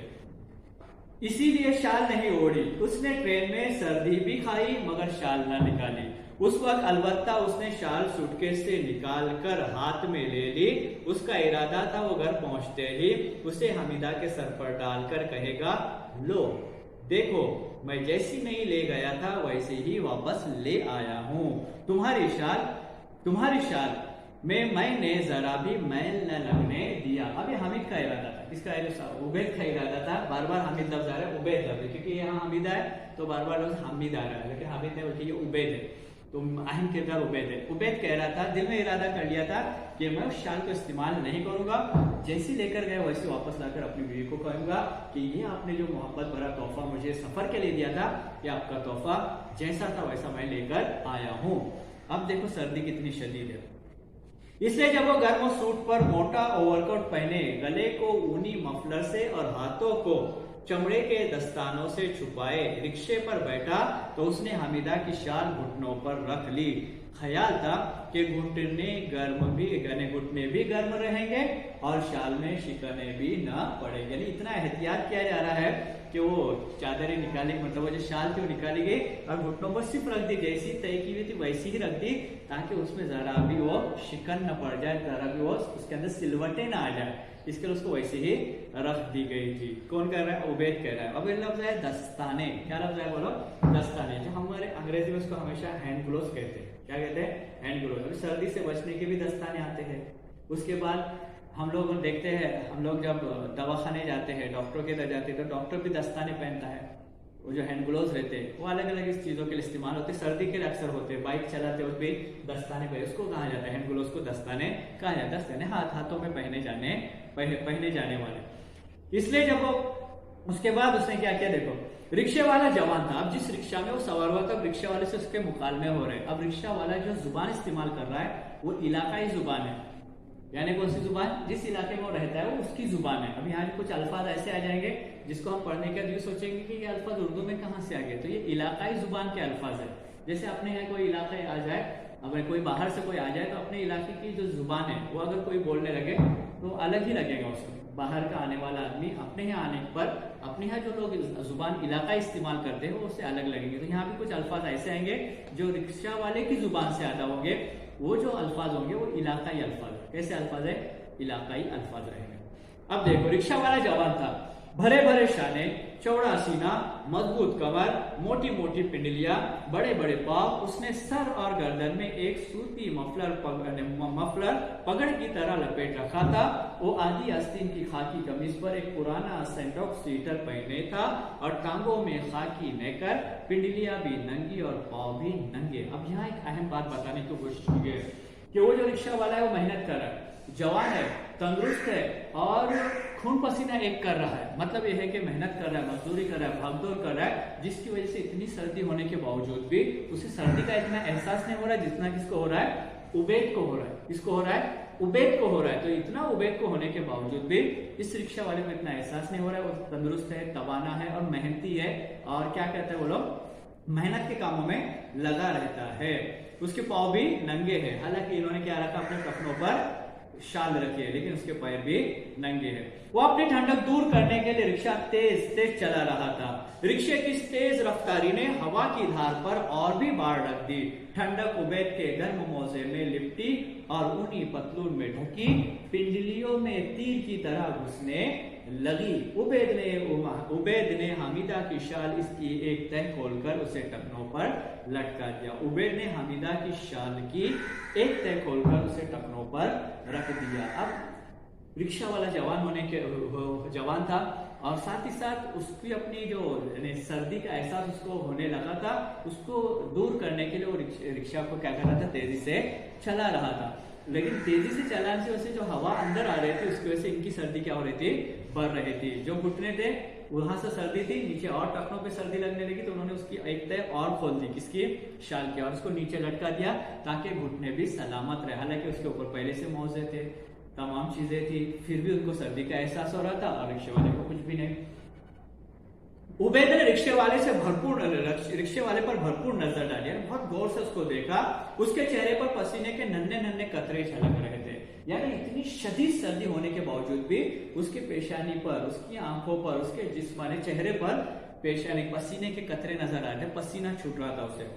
इसीलिए शाल नहीं ओढ़ी। उसने ट्रेन में सर्दी भी खाई मगर शाल ना निकाली। उस वक्त अलबत्ता उसने शाल सूटकेस से निकालकर हाथ में ले ली। उसका इरादा था वो घर पहुंचते ही उसे हमीदा के सर पर डालकर कहेगा, लो देखो मैं जैसी नहीं ले गया था वैसे ही वापस ले आया हूं। तुम्हारी शाल में मैंने जरा भी मैल न लगने दिया। अब ये हामिद का इरादा था, इसका उबैद का इरादा था। बार बार हामिद लफ्ज आ रहा है, उबैद लफ्ज, क्योंकि यहाँ हामिदा है तो बार बार लफ्ज हामिद आ रहा है, लेकिन हामिद है बल्कि ये उबैद है, तो अहम किरदार उबैद है। उबैद कह रहा था, दिल में इरादा कर लिया था कि मैं उस शाल को इस्तेमाल नहीं करूंगा, जैसी लेकर गए वैसे वापस लाकर अपनी बीवी को कहूंगा कि ये आपने जो मोहब्बत भरा तोहफा मुझे सफर के लिए दिया था, ये आपका तोहफा जैसा था वैसा मैं लेकर आया हूं। अब देखो सर्दी कितनी शदीद है, इसलिए जब वो गर्म सूट पर मोटा ओवरकोट पहने, गले को ऊनी मफलर से और हाथों को चमड़े के दस्तानों से छुपाए रिक्शे पर बैठा तो उसने हमीदा की शाल घुटनों पर रख ली। ख्याल था कि घुटने भी गर्म रहेंगे और शाल में शिकने भी न पड़ेंगे। इतना एहतियात किया जा रहा है कि वो चादरें निकाली, मतलब वो जो शाल थी वो निकाली गई और घुटनों पर सिर्फ रख दी, जैसी तय की हुई थी वैसी ही रख दी, ताकि उसमें जरा भी वो शिकन न पड़ जाए, जरा भी वो उसके अंदर सिलवटें ना आ जाए, इसके लिए उसको वैसे ही रख दी गई थी। कौन कह रहा है? उबैद कह रहा है। अब ये लफ्ज है दस्ताने। क्या लफ्ज है बोलो? दस्ताने। जो हमारे अंग्रेजी में उसको हमेशा हैंड ग्लोव्स कहते हैं। क्या कहते हैं? Hand gloves. अभी सर्दी से बचने के भी दस्ताने आते हैं। उसके बाद हम लोग देखते हैं, हम लोग जब दवाखाने जाते हैं, डॉक्टर के इधर जाते हैं तो डॉक्टर भी दस्ताने पहनता है। वो जो हैंड ग्लोव्स रहते हैं वो अलग अलग इस चीजों के लिए इस्तेमाल होते हैं, सर्दी के लिए अक्सर होते हैं। बाइक चलाते वक्त भी दस्ताने पहने, उसको कहा जाता है, हैंड ग्लोव्स को दस्ताने कहा जाता है। दस्ताने हाथों में पहने जाने वाले। इसलिए जब वो उसके बाद उसने क्या किया, देखो रिक्शे वाला जवान था। अब जिस रिक्शा में वो सवार हुआ था, रिक्शा वाले से उसके मुकालमे हो रहे हैं। अब रिक्शा वाला जो जुबान इस्तेमाल कर रहा है वो इलाकाई जुबान है, यानी कौन सी जुबान? जिस इलाके में वो रहता है वो उसकी जुबान है। अब यहाँ कुछ अल्फाज ऐसे आ जाएंगे जिसको हम पढ़ने के बाद सोचेंगे कि ये अल्फाज उर्दू में कहाँ से आ गए, तो ये इलाकाई जुबान के अल्फाज है। जैसे अपने यहाँ कोई इलाका आ जाए, अगर कोई बाहर से कोई आ जाए तो अपने इलाके की जो जुबान है वो अगर कोई बोलने लगे तो अलग ही लगेगा उसको। बाहर का आने वाला आदमी अपने यहाँ आने पर अपने यहाँ जो लोग जुबान इलाका इस्तेमाल करते हैं वो उससे अलग लगेंगे। तो यहाँ भी कुछ अल्फाज ऐसे आएंगे जो रिक्शा वाले की जुबान से अदा होंगे, वो जो अल्फाज होंगे वो इलाकाई अल्फाज। कैसे अल्फाज है? इलाकाई अल्फाज रहेंगे। अब देखो रिक्शा वाला जवान था, भरे भरे शाने, चौड़ा सीना, मजबूत कमर, मोटी मोटी पिंडलियां, बड़े बड़े पांव। उसने सर और गर्दन में एक सूती मफलर पगड़ की तरह लपेट रखा था। वो आधी आस्तीन की खाकी कमीज पर एक पुराना सेंटॉक्स स्वेटर पहने था और टांगों में खाकी नेकर, पिंडलियां भी नंगी और पांव भी नंगे। अब यहाँ एक अहम बात बताने की कोशिश की है कि वो जो रिक्शा वाला है वो मेहनत कर रहा है, जवान है, तंदुरुस्त है और खून पसीना एक कर रहा है। मतलब यह है कि मेहनत कर रहा है, मजदूरी कर रहा है, भागदौड़ कर रहा है, जिसकी वजह से इतनी सर्दी होने के बावजूद भी उसे सर्दी का इतना एहसास नहीं हो रहा है जितना किसको हो रहा है? उबैद को हो रहा है। किसको हो रहा है? उबैद को हो रहा है। तो इतना उबैद को होने के बावजूद भी इस रिक्शा वाले को इतना एहसास नहीं हो रहा है। वो तंदुरुस्त है, तवाना है और मेहनती है, और क्या कहते हैं वो लोग, मेहनत के कामों में लगा रहता है। उसके पाँव भी नंगे हैं, हालांकि इन्होंने क्या रखा, अपने कफनों पर शाल रखी है, लेकिन उसके पैर भी नंगे हैं। वो अपनी ठंडक दूर करने के लिए रिक्शा तेज तेज चला रहा था। रिक्शे की तेज रफ्तारी ने हवा की धार पर और भी बाढ़ रख दी। ठंडक उबैद के गर्म मोजे में लिपटी और ऊनी पतलून में ढकी, पिंडलियों में तीर की तरह घुसने लगी। उबैद ने हामिदा की शाल इसकी एक तह खोलकर उसे टखनों पर लटका दिया। उबैद ने हामिदा की शाल की एक तह खोलकर उसे टखनों पर रख दिया। अब रिक्शा वाला जवान था और साथ ही साथ उसकी अपनी जो सर्दी का एहसास उसको होने लगा था, उसको दूर करने के लिए वो रिक्शा को क्या कर रहा था, तेजी से चला रहा था। लेकिन तेजी से चलाने से वैसे जो हवा अंदर आ रही थी उसकी वजह से इनकी सर्दी क्या हो रही थी, बढ़ रही थी। जो घुटने थे वहां से सर्दी थी, नीचे और टखनों पे सर्दी लगने लगी, तो उन्होंने उसकी एक तह और खोल दी, किसकी, शाल की, और उसको नीचे लटका दिया ताकि घुटने भी सलामत रहे। हालांकि उसके ऊपर पहले से मोजे थे, तमाम चीजें थी, फिर भी उनको सर्दी का एहसास हो रहा था और रिक्शे वाले को कुछ भी नहीं। उबैद ने रिक्शे वाले पर भरपूर नजर डाली, बहुत गौर से उसको देखा। उसके चेहरे पर पसीने के नन्हे नन्हे कतरे झलक रहे थे। यानी इतनी शदीद सर्दी होने के बावजूद भी उसके पेशानी पर, उसकी आंखों पर, उसके जिस्मानी चेहरे पर पेशानी पसीने के कतरे नजर आ रहे थे, पसीना छूट रहा था उसे।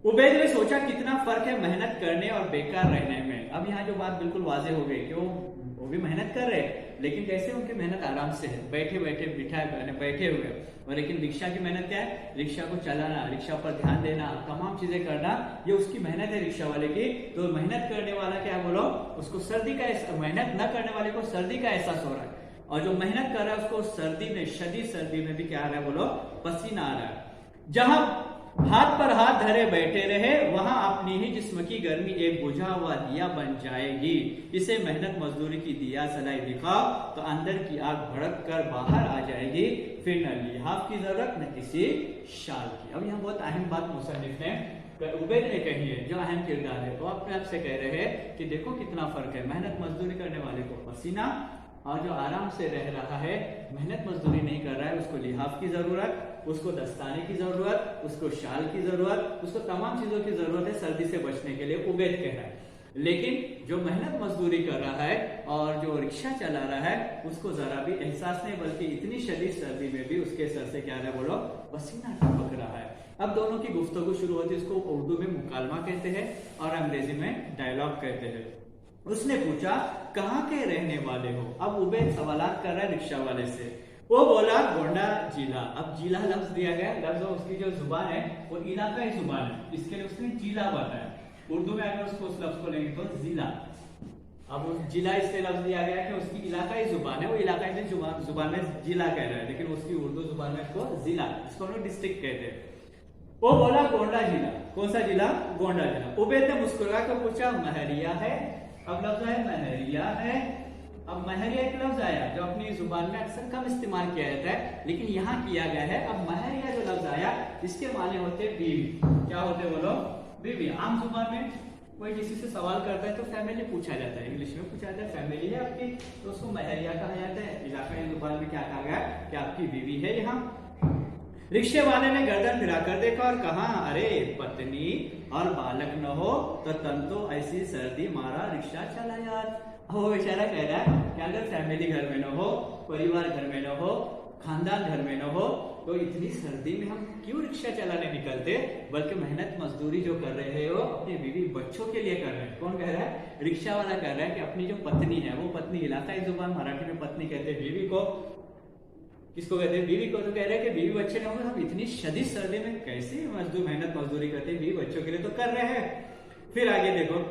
उबैद ने सोचा कितना फर्क है मेहनत करने और बेकार रहने में। अब यहाँ जो बात बिल्कुल वाजे हो गई कि वो भी मेहनत कर रहे हैं, लेकिन कैसे उनकी मेहनत आराम से है, बैठे बैठे बिठाए बैठे हुए। और लेकिन रिक्शा की मेहनत क्या है? रिक्शा को चलाना, रिक्शा पर ध्यान देना, तमाम चीजें करना, ये उसकी मेहनत है रिक्शा वाले की। तो मेहनत करने वाला क्या बोलो, उसको सर्दी का, मेहनत न करने वाले को सर्दी का एहसास हो रहा है, और जो मेहनत कर रहा है उसको सर्दी में, शदीद सर्दी में भी क्या आ रहा है बोलो, पसीना आ रहा है। जहां हाथ पर हाथ धरे बैठे रहे वहां अपनी ही जिस्म की गर्मी एक बुझा हुआ दिया बन जाएगी। इसे मेहनत मजदूरी की दिया जलाई दिखाओ तो अंदर की आग भड़क कर बाहर आ जाएगी, फिर न लिहाफ की जरूरत न किसी शाल की। अब यहाँ बहुत अहम बात मुसन्निफ ने, उबैद ने कही है, जो अहम किरदार है, तो अपने आप से कह रहे हैं कि देखो कितना फर्क है, मेहनत मजदूरी करने वाले को पसीना, और जो आराम से रह रहा है, मेहनत मजदूरी नहीं कर रहा है, उसको लिहाफ की जरूरत, उसको दस्ताने की जरूरत, उसको शाल की जरूरत, उसको तमाम चीजों की जरूरत है सर्दी से बचने के लिए, उबैद कह रहा है। लेकिन जो मेहनत मजदूरी कर रहा है और जो रिक्शा चला रहा है उसको जरा भी एहसास नहीं, बल्कि इतनी शदीद सर्दी में भी उसके सर से क्या है बोलो, पसीना टपक रहा है। अब दोनों की गुफ्तगू शुरू होती है, इसको उर्दू में मुकालमा कहते हैं और अंग्रेजी में डायलॉग कहते हैं। उसने पूछा कहाँ के रहने वाले हो? अब उबैद सवालात कर रहा है रिक्शा वाले से। वो बोला गोंडा जिला। अब जिला लफ्ज दिया गया, लफ्ज उसकी जो जुबान है वो इलाकाई जुबान है, इसके लिए उसने जिला बताया। उर्दू में अगर उसको उस लफ्ज को लेंगे तो जिला। अब उस जिला इसलिए लफ्ज दिया गया कि उसकी इलाकाई जुबान है, वो इलाकाई जुबान में जिला कह रहा है, लेकिन उसकी उर्दू जुबान में इसको जिला, इसको हम लोग डिस्ट्रिक्ट कहते हैं। वो बोला गोंडा जिला। कौन सा जिला? गोंडा जिला। उबैद ने मुस्कुरा कर पूछा महरिया है? अब लफ्ज है महरिया है। अब महरिया एक लफ्ज आया जो अपनी जुबान में अक्सर कम इस्तेमाल किया जाता है, लेकिन यहाँ किया गया है। अब महरिया जो लफ्ज आया इसके माने होते बीवी। क्या होते बोलो? बीवी। आम जुबान में कोई किसी से सवाल करता है तो फैमिली पूछा जाता है, इंग्लिश में पूछा जाता है फैमिली है आपकी, तो उसको महरिया कहा जाता है। इलाकाई जुबान में क्या कहा गया कि आपकी बीवी है यहाँ। रिक्शे वाले ने गर्दन फिराकर देखा और कहा अरे पत्नी और बालक न हो तो तन तो ऐसी सर्दी मारा रिक्शा चला यार। वो बेचारा कह रहा है कि अगर फैमिली घर में न हो, परिवार घर में न हो, खानदान घर में न हो, तो इतनी सर्दी में हम क्यों रिक्शा चलाने निकलते, बल्कि मेहनत मजदूरी जो कर रहे हो अपने बीवी बच्चों के लिए कर रहे हैं। कौन कह रहा है? रिक्शा वाला कह रहा है कि अपनी जो पत्नी है, वो पत्नी इलाकाई जुबान मराठी में पत्नी कहते हैं बीवी को, किसको कहते हैं? बीवी को। तो कह रहे हैं कि बीवी बच्चे न हो, हम इतनी शदीद सर्दी में कैसे मेहनत मजदूरी करते हैं, बीवी बच्चों के लिए तो कर रहे हैं। फिर आगे देखो,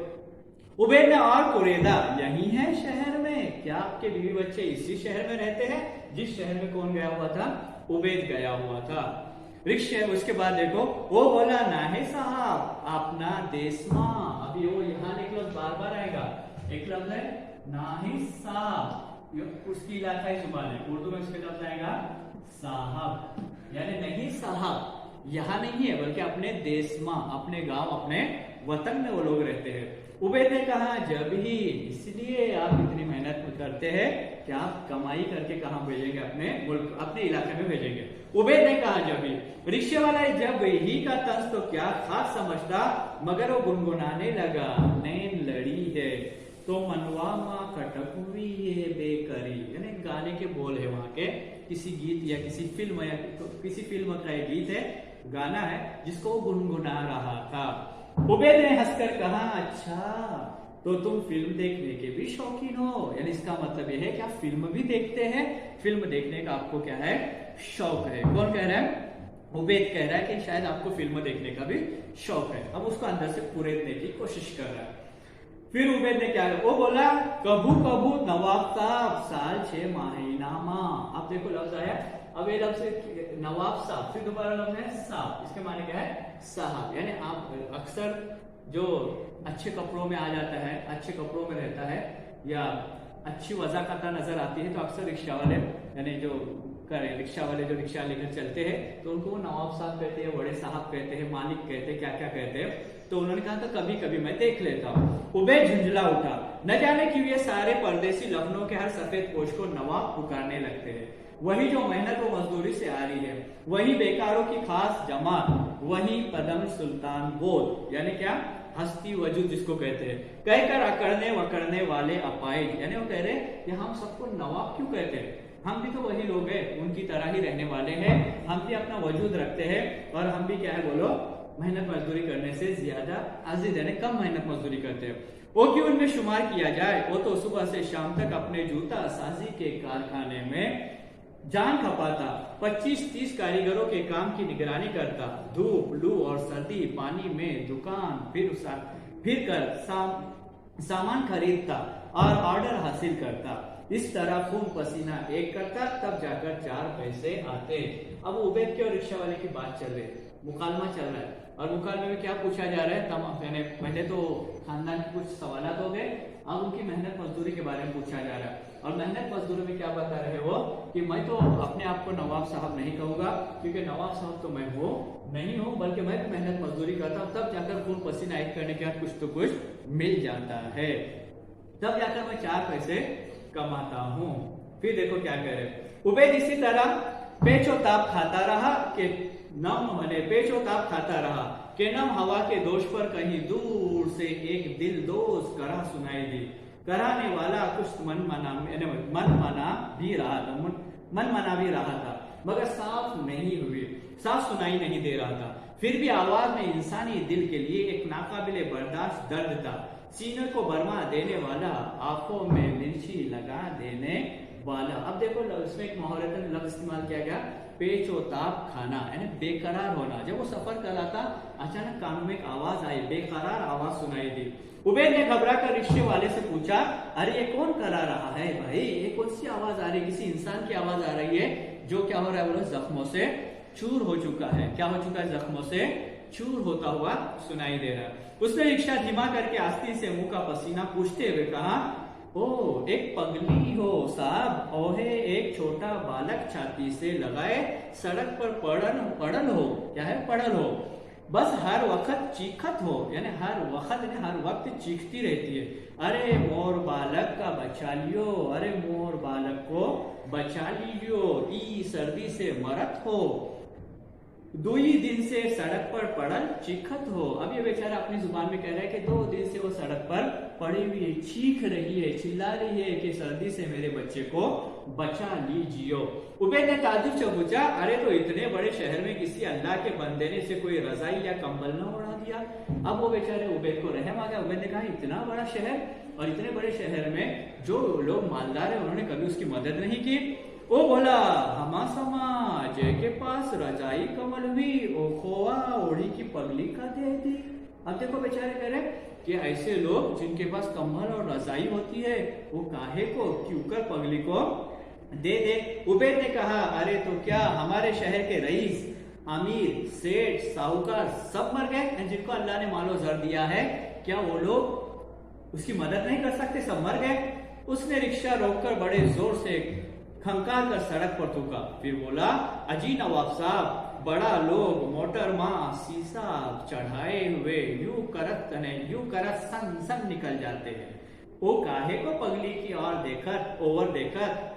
उबैद ने और कुरेदा यही है शहर में? क्या आपके बीवी बच्चे इसी शहर में रहते हैं जिस शहर में कौन गया हुआ था? उबैद गया हुआ था। रिक्शे। उसके बाद देखो वो बोला नाहे साहब अपना देश मां। अभी वो यहाँ एक लफ्ज बार बार आएगा, एक लफ्ज है नाहे साहब, उसकी इलाकाई जुबान है, उर्दू में उसके लफ्ज आएगा साहब, यानी नहीं साहब यहाँ नहीं है, बल्कि अपने देश मां, अपने गांव, अपने वतन में वो लोग रहते हैं। उबैद ने कहा जब ही, इसलिए आप इतनी मेहनत करते हैं कि आप कमाई करके कहां भेजेंगे? अपने मुल्क, अपने इलाके में भेजेंगे। उबैद ने कहा जब ही। रिक्शे वाला जब ही का तंज तो क्या खास समझता, मगर वो गुनगुनाने लगा नैन लड़ी है तो मनवा माँ कटक हुई है बेकरी। यानी गाने के बोल है वहां के, किसी गीत या किसी फिल्म या किसी फिल्म का एक गीत है, गाना है जिसको वो गुनगुना रहा था। उबैद ने हंसकर कहा अच्छा तो तुम फिल्म देखने के भी शौकीन हो, यानी इसका मतलब यह है कि आप फिल्म भी देखते हैं, फिल्म देखने का आपको क्या है? शौक है। कौन कह रहा है? उबैद कह रहा है कि शायद आपको फिल्म देखने का भी शौक है। अब उसको अंदर से कुरेदने की कोशिश कर रहा है। फिर उबैद ने क्या किया? वो बोला कभू कभू नवाब साहब साल 6 महीनामा। अब देखो लफ्ज आया, अब ये लफ्ज नवाब साहब, फिर दोबारा लफ्ज है साहब, इसके माने क्या है? साहब। यानी आप अक्सर जो अच्छे कपड़ों में आ जाता है, अच्छे कपड़ों में रहता है या अच्छी वजाकता नजर आती है, तो अक्सर रिक्शा वाले यानी जो रिक्शा वाले जो रिक्शा लेकर चलते हैं तो उनको वो नवाब साहब कहते हैं, बड़े साहब कहते हैं, मालिक कहते हैं, क्या क्या कहते हैं। तो उन्होंने कहा था कभी कभी मैं देख लेता हूँ। उबैद झुंझला उठा, न जाने क्यों ये सारे परदेसी लखनऊ के हर सफेद पोश को नवाब पुकारने लगते हैं। वही जो मेहनत व मजदूरी से आ रही है, वही बेकारों की खास जमात, वही पदम सुल्तान बोध, यानी क्या? हस्ती वजूद जिसको कहते हैं, कहकर अकड़ने वकड़ने वाले अपाइज, यानी वो कह रहे कि हम सबको नवाब क्यों कहते हैं, हम भी तो वही लोग हैं, उनकी तरह ही रहने वाले हैं, हम भी अपना वजूद रखते हैं और हम भी क्या है बोलो मेहनत मजदूरी करने से ज्यादा अजीज यानी कम मेहनत मजदूरी करते हैं। वो क्यों उनमें शुमार किया जाए, वो तो सुबह से शाम तक अपने जूता साजी के कारखाने में जान खपाता, 25-30 कारीगरों के काम की निगरानी करता, धूप लू और सर्दी पानी में दुकान फिर कर सामान खरीदता और ऑर्डर हासिल करता, इस तरह खून पसीना एक करता, तब जाकर 4 पैसे आते। अब उबैद के और रिक्शा वाले की बात चल रही है, मुकालमा चल रहा है और मुकालमे में क्या पूछा जा रहा है, पहले तो खानदान के कुछ सवाल हो गए, अब उनकी मेहनत मजदूरी के बारे में पूछा जा रहा है। और मेहनत मजदूरी में क्या बता रहे वो कि मैं तो अपने आप को नवाब साहब नहीं कहूंगा, क्योंकि नवाब साहब तो मैं वो नहीं हूँ, बल्कि मैं भी मेहनत मजदूरी करता हूँ, तब जाकर खून पसीना एक करने के बाद कुछ तो कुछ मिल जाता है, तब जाकर मैं 4 पैसे कमाता हूँ। फिर देखो क्या कह रहे, उबैद इसी तरह पेचोताप खाता रहा कि पेचोताप खाता रहा कि नम हवा के दोष पर कहीं दूर से एक दिल दोष करा सुनाई दी, कराने वाला कुछ मन मना भी रहा था मगर साफ सुनाई नहीं दे रहा था। फिर भी आवाज में इंसानी दिल के लिए एक नाकाबिले बर्दाश्त दर्द था, सीने को बरमा देने वाला, आंखों में मिर्ची लगा देने वाला। अब देखो इसमें एक मुहावरतन लफ्ज इस्तेमाल किया गया, पेचोताप खाना यानी बेकरार होना। जब वो सफर कर रहा था अचानक कानों में एक आवाज आई, बेकरार आवाज सुनाई दी। उबैद ने घबरा कर रिक्शे वाले से पूछा, अरे ये कौन करा रहा है भाई, ये कौन सी आवाज आ रही है, किसी इंसान की आवाज आ रही है जो क्या हो रहा है, बोलो जख्मों से चूर हो चुका है। क्या हो चुका है, जख्मों से चूर होता हुआ सुनाई दे रहा है। उसने रिक्शा धीमा करके आस्तीन से मुंह का पसीना पूछते हुए कहा, ओ एक पगली हो साहब, ओहे एक छोटा बालक छाती से लगाए सड़क पर पड़ल हो, क्या है पड़ल हो, बस हर वक्त चीखत हो, यानी हर वक्त चीखती रहती है, अरे मोर बालक का बचा लियो, अरे मोर बालक को बचा लियो, ई सर्दी से मरत हो, 2 दिन से सड़क पर पड़ल चीखत हो। अब ये बेचारा अपनी जुबान में कह रहा है कि 2 दिन से वो सड़क पर पड़ी हुई है, चीख रही है, चिल्ला रही है कि सर्दी से मेरे बच्चे को बचा लीजियो। उबैद ने ताजुब से पूछा, अरे तो इतने बड़े शहर में किसी अल्लाह के बंदे ने से कोई रजाई या कंबल न उड़ा दिया। अब वो बेचारे उबैद को रहम आ गया। उबैद ने कहा, इतना बड़ा शहर और इतने बड़े शहर में जो लोग मालदार है उन्होंने कभी उसकी मदद नहीं की। ओ बोला, हमा समाज के पास रजाई कमल हुई, ओ खोआ ओढ़ी की पगली का दे दी। अब देखो बेचारे कह रहे कि ऐसे लोग जिनके पास कंबल और रजाई होती है वो काहे को क्यों कर पगली को दे दे। उबैद ने कहा, अरे तो क्या हमारे शहर के रईस, अमीर, सेठ, साहूकार सब मर गए, जिनको अल्लाह ने मालो जर दिया है, क्या वो लोग उसकी मदद नहीं कर सकते, सब मर गए। उसने रिक्शा रोककर बड़े जोर से खंकार कर सड़क पर थूका, फिर बोला, अजी नवाब साहब, बड़ा लोग मोटर माँ शीशा चढ़ाए हुए यूं करत सन निकल जाते हैं, वो काहे को पगली की ओर देकर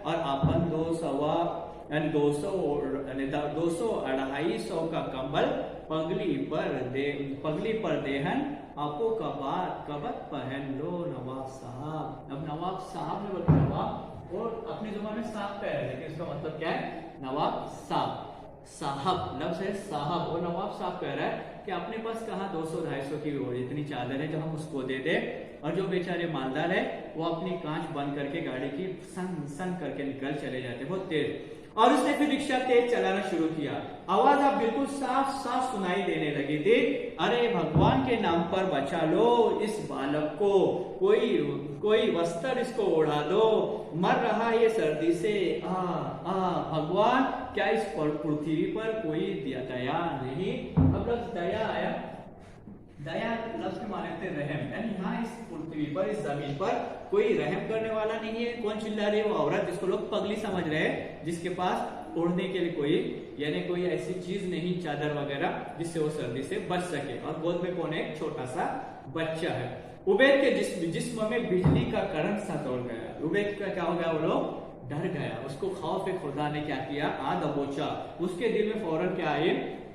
और अपन 200-250 का कंबल पगली पर देहन, आपो का बात कबत पहन लो नवाब साहब। अब नवाब साहब ने बोला, नवाब और अपनी जुबान में साहब कह रहे हैं, लेकिन इसका मतलब क्या है, नवाब साहब लफ्ज है साहब। और नवाब साहब कह रहा है कि अपने पास कहाँ 200-250 की इतनी चादर है जो हम उसको दे दे, और जो बेचारे मालदार है वो अपनी कांच बंद करके गाड़ी की सन करके निकल चले जाते बहुत तेज। और उसने फिर रिक्शा तेज चलाना शुरू किया। आवाज अब बिल्कुल साफ सुनाई देने लगी थी, अरे भगवान के नाम पर बचा लो इस बालक को, कोई वस्त्र इसको ओढ़ा दो, मर रहा ये सर्दी से, भगवान क्या इस पृथ्वी पर कोई दया नहीं। अब लफ्ज दया आया, दया लफ्ज के माने थे रहम, यानी यहाँ इस पृथ्वी पर, इस जमीन पर कोई रहम करने वाला नहीं है। कौन चिल्ला रही है, वो औरत जिसको लोग पगली समझ रहे हैं, जिसके पास ओढ़ने के लिए कोई ऐसी चीज नहीं, चादर वगैरह, जिससे वो सर्दी से बच सके, और गोद में कौन है, एक छोटा सा बच्चा है। उबैद के जिस्म में बिजली का करंट सा दौड़ गया। उबैद का क्या हो गया, वो लोग डर गया, उसको खौफ खुदा ने क्या किया, आ दबोचा, उसके दिल में फौरन क्या आए,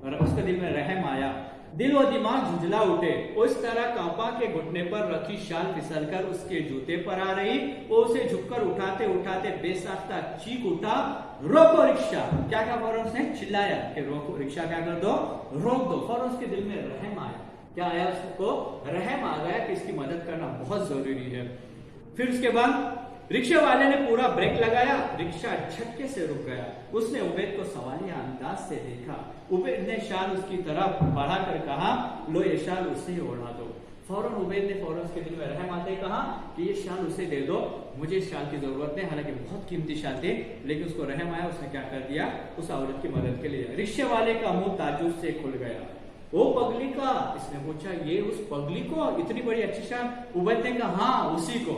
और उसके दिल में रहम आया। दिल व दिमाग झुंझला उठे। उस तरह कांपा के घुटने पर रखी शाल फिसलकर उसके जूते पर आ रही। वो उसे झुककर उठाते उठाते बेसाख्ता चीख उठा, रोको रिक्शा। क्या क्या फौरन उसने चिल्लाया कि रोको रिक्शा, क्या कर दो, रोक दो। फौरन उसके दिल में रहम आया। क्या आया, उसको रहम आ गया कि इसकी मदद करना बहुत जरूरी है। फिर उसके बाद रिक्शा वाले ने पूरा ब्रेक लगाया, रिक्शा झटके से रुक गया। उसने उबैद को सवालिया अंदाज से देखा। उबैद ने शाल उसकी तरफ बढ़ाकर कहा, लो ये शाल उसे ही ओढ़ा दो। फौरन उबैद ने फौरन उसके दिल में रहम आते ही कहा कि ये शाल उसे दे दो, मुझे इस शाल की जरूरत है। हालांकि बहुत कीमती शाल थी, लेकिन उसको रहम आया, उसने क्या कर दिया, उस औरत की मदद के लिए। रिक्शे वाले का मुंह ताज्जुब से खुल गया। वो पगली का, इसने पूछा, ये उस पगली को, इतनी बड़ी अच्छी शाल? उबैद ने कहा, हाँ उसी को।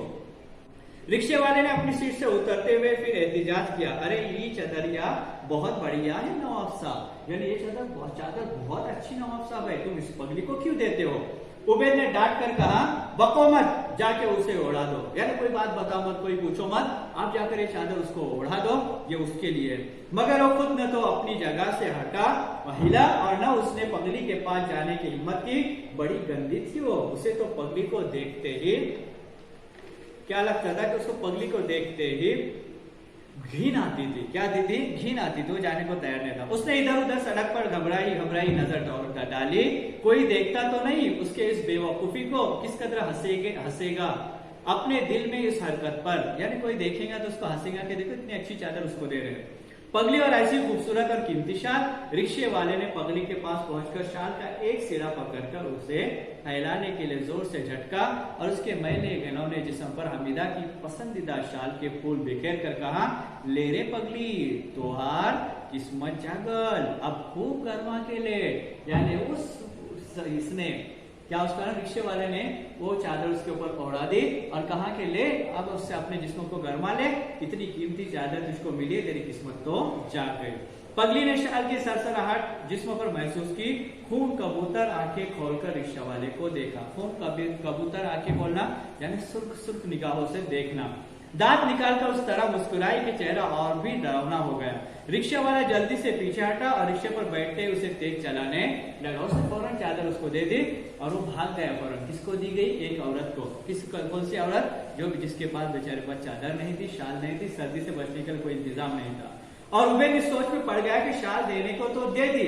रिक्शे वाले ने अपनी सीट से उतरते हुए फिर एहतिजाज किया, अरे ये चदरिया बहुत बढ़िया है नवाब साहब, यानी ये चादर बहुत अच्छी नवाब साहब है, तुम इस पगली को क्यों देते हो? उबैद ने डांट कर कहा, बको मत, जाके उसे ओढ़ा दो। यानी कोई बात बताओ मत, कोई पूछो मत, आप जाकर ये चादर उसको ओढ़ा दो, ये उसके लिए। मगर वो खुद न तो अपनी जगह से हटा हिला और न उसने पगली के पास जाने की हिम्मत की। बड़ी गंदी थी वो, उसे तो पगली को देखते ही क्या लगता था कि उसको पगली को देखते ही घिन आती थी। क्या आती थी? घिन आती थी। वो जाने को तैयार नहीं था। उसने इधर उधर सड़क पर घबराई नजर डाली, कोई देखता तो नहीं। उसके इस बेवकूफी को किस कदर हंसेगा अपने दिल में इस हरकत पर, यानी कोई देखेगा तो उसको हंसेगा कि देखो इतनी अच्छी चादर उसको दे रहे हैं। पगली और ऐसी खूबसूरत और कीमती शाल। रिक्शे वाले ने पगली के पास पहुंचकर शाल का एक सिरा पकड़कर उसे फैलाने के लिए जोर से झटका और उसके मैले घिनौने जिस्म पर हमीदा की पसंदीदा शाल के फूल बिखेर कर कहा, ले रे पगली, तोहार किस्मत जागल, अब खूब गर्मा के ले। यानी इसने क्या उसका रिक्शे वाले ने वो चादर उसके ऊपर ओढ़ा दी और कहा कि ले, अब उससे अपने जिस्म को गर्मा ले, इतनी कीमती चादर तुझको मिली, तेरी किस्मत तो जाग गई। पगली ने शाल की सरसराहट जिस्म पर महसूस की। खून कबूतर आंखें खोलकर रिक्शा वाले को देखा। खून कबूतर आंखें खोलना यानी सुर्ख सुर्ख निगाहों से देखना। दांत निकालकर उस तरह मुस्कुराई कि चेहरा और भी डरावना हो गया। रिक्शा वाला जल्दी से पीछे हटा और रिक्शे पर बैठते उसे तेज चलाने लगा। उसने फौरन चादर उसको दे दी और वो भाग गया फौरन। किसको दी गई? एक औरत को। कौन सी औरत? जो जिसके पास बेचारे पास चादर नहीं थी, शाल नहीं थी, सर्दी से बचने का कोई इंतजाम नहीं था। और उबैद इस सोच में पड़ गया कि शाल देने को तो दे दी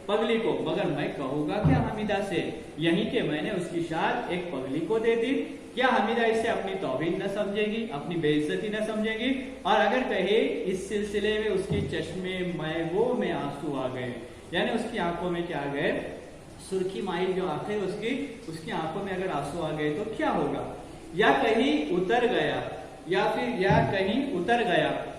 पगली को, मगर मैं कहूंगा क्या हमीदा से, यहीं के मैंने उसकी शाल एक पगली को दे दी। क्या हमीदा इसे अपनी तौहीन न समझेगी, अपनी बेइज्जती न समझेगी? और अगर कहे इस सिलसिले में उसकी चश्मे मैगो में आंसू आ गए, यानी उसकी आंखों में क्या आ गए, सुर्खी माइल जो आंखें उसकी आंखों में अगर आंसू आ गए तो क्या होगा? या कहीं उतर गया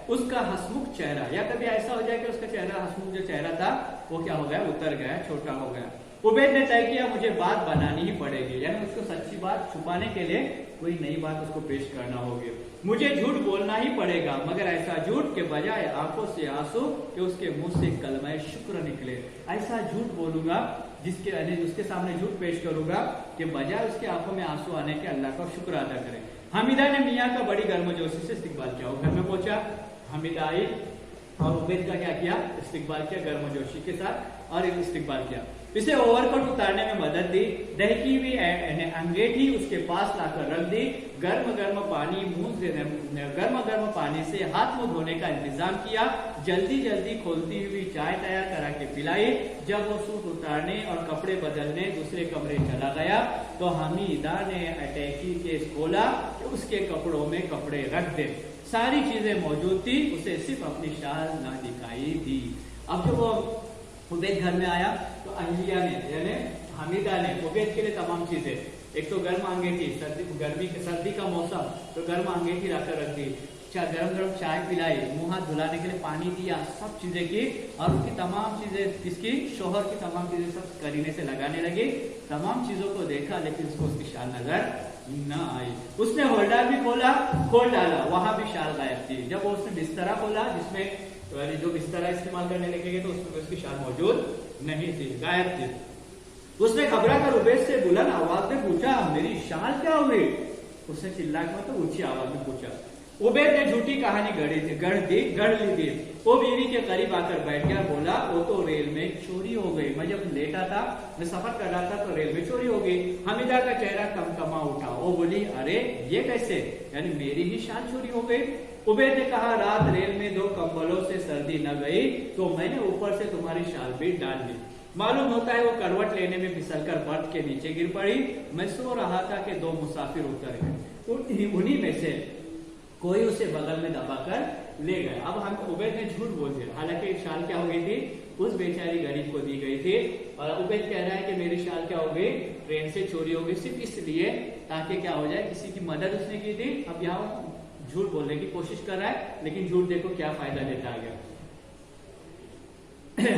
उसका हसमुख चेहरा, या कभी ऐसा हो जाए कि उसका चेहरा, हसमुख जो चेहरा था वो क्या हो गया, उतर गया, छोटा हो गया। उबैद ने तय किया मुझे बात बनानी ही पड़ेगी, यानी उसको सच्ची बात छुपाने के लिए कोई नई बात उसको पेश करना होगी। मुझे झूठ बोलना ही पड़ेगा, मगर ऐसा झूठ के बजाय आंखों से आंसू कि उसके मुंह से कलमा शुक्र निकले। ऐसा झूठ बोलूंगा उसके सामने झूठ पेश करूंगा कि बजाय उसके आंखों में आंसू आने के अल्लाह का शुक्र अदा करें। हमीदा ने मियाँ का बड़ी गर्मजोशी से इस्तिकबाल किया। वो घर में पहुंचा, हमीदा आई और उबैद का क्या किया, इस्तिकबाल किया गर्मजोशी के साथ और इस्तिकबाल किया। इसे ओवरकोट उतारने में मदद दी, दहकी हुई अंगेठी उसके पास लाकर रख दी, गर्म गर्म पानी से हाथ मुंह धोने का इंतजाम किया, जल्दी जल्दी खोलती हुई चाय तैयार करा के पिलाई। जब वो सूट उतारने और कपड़े बदलने दूसरे कमरे चला गया तो हमीदा ने अटैची केस खोला कि उसके कपड़ों में कपड़े रख दे। सारी चीजें मौजूद थी, उसे सिर्फ अपनी शाल ना दिखाई दी। अब जब वो उबैद घर में आया तो अहलिया ने यानी हमीदा ने उबैद के लिए तमाम चीजें, एक तो गर्म अंगेठी, सर्दी का मौसम तो गर्म अंगेठी लाकर रख दी, गरम गरम चाय पिलाई, मुंह हाथ धुलाने के लिए पानी दिया, सब चीजें की और उसकी तमाम चीजें, इसकी शोहर की तमाम चीजें सब करीने से लगाने लगी। तमाम चीजों को देखा लेकिन उसको उसकी शाल नजर न आई। उसने होल्डर भी खोल डाला, वहां भी शाल गायब थी। जब वो उसने बिस्तरा खोला जिसमें जो बिस्तरा इस्तेमाल करने लगे तो उसमें उसकी शाल मौजूद नहीं थी, गायब थी। उसने घबरा कर उबैद से बुलंद आवाज में पूछा, मेरी शाल क्या हुई? उसने चिल्ला कर तो ऊंची आवाज में पूछा। उबैद ने झूठी कहानी गढ़ ली थी। वो बीवी के करीब आकर बैठ गया, बोला वो तो रेल में चोरी हो गई। मैं जब लेटा था, मैं सफर कर रहा था तो रेल में चोरी हो गई। हमीदा का चेहरा कमा उठा। वो बोली, अरे ये कैसे, यानी मेरी ही शाल चोरी हो गई। उबैद ने कहा, रात रेल में 2 कंबलों से सर्दी न गई तो मैंने ऊपर से तुम्हारी शाल भी डाल दी। मालूम होता है वो करवट लेने में फिसलकर बर्थ के नीचे गिर पड़ी। मैं सो रहा था कि 2 मुसाफिर उतर गए, उन्हीं में से कोई उसे बगल में दबाकर ले गया। अब हम उबैद ने झूठ बोल दिया, हालांकि शाल क्या हो गई थी, उस बेचारी गरीब को दी गई थी। और उबैद कह रहा है कि मेरी शाल क्या हो गई, ट्रेन से चोरी हो गई, सिर्फ इसलिए ताकि क्या हो जाए, किसी की मदद उसने की थी। अब यहाँ झूठ बोलने की कोशिश कर रहा है, लेकिन झूठ देखो क्या फायदा देता आ गया।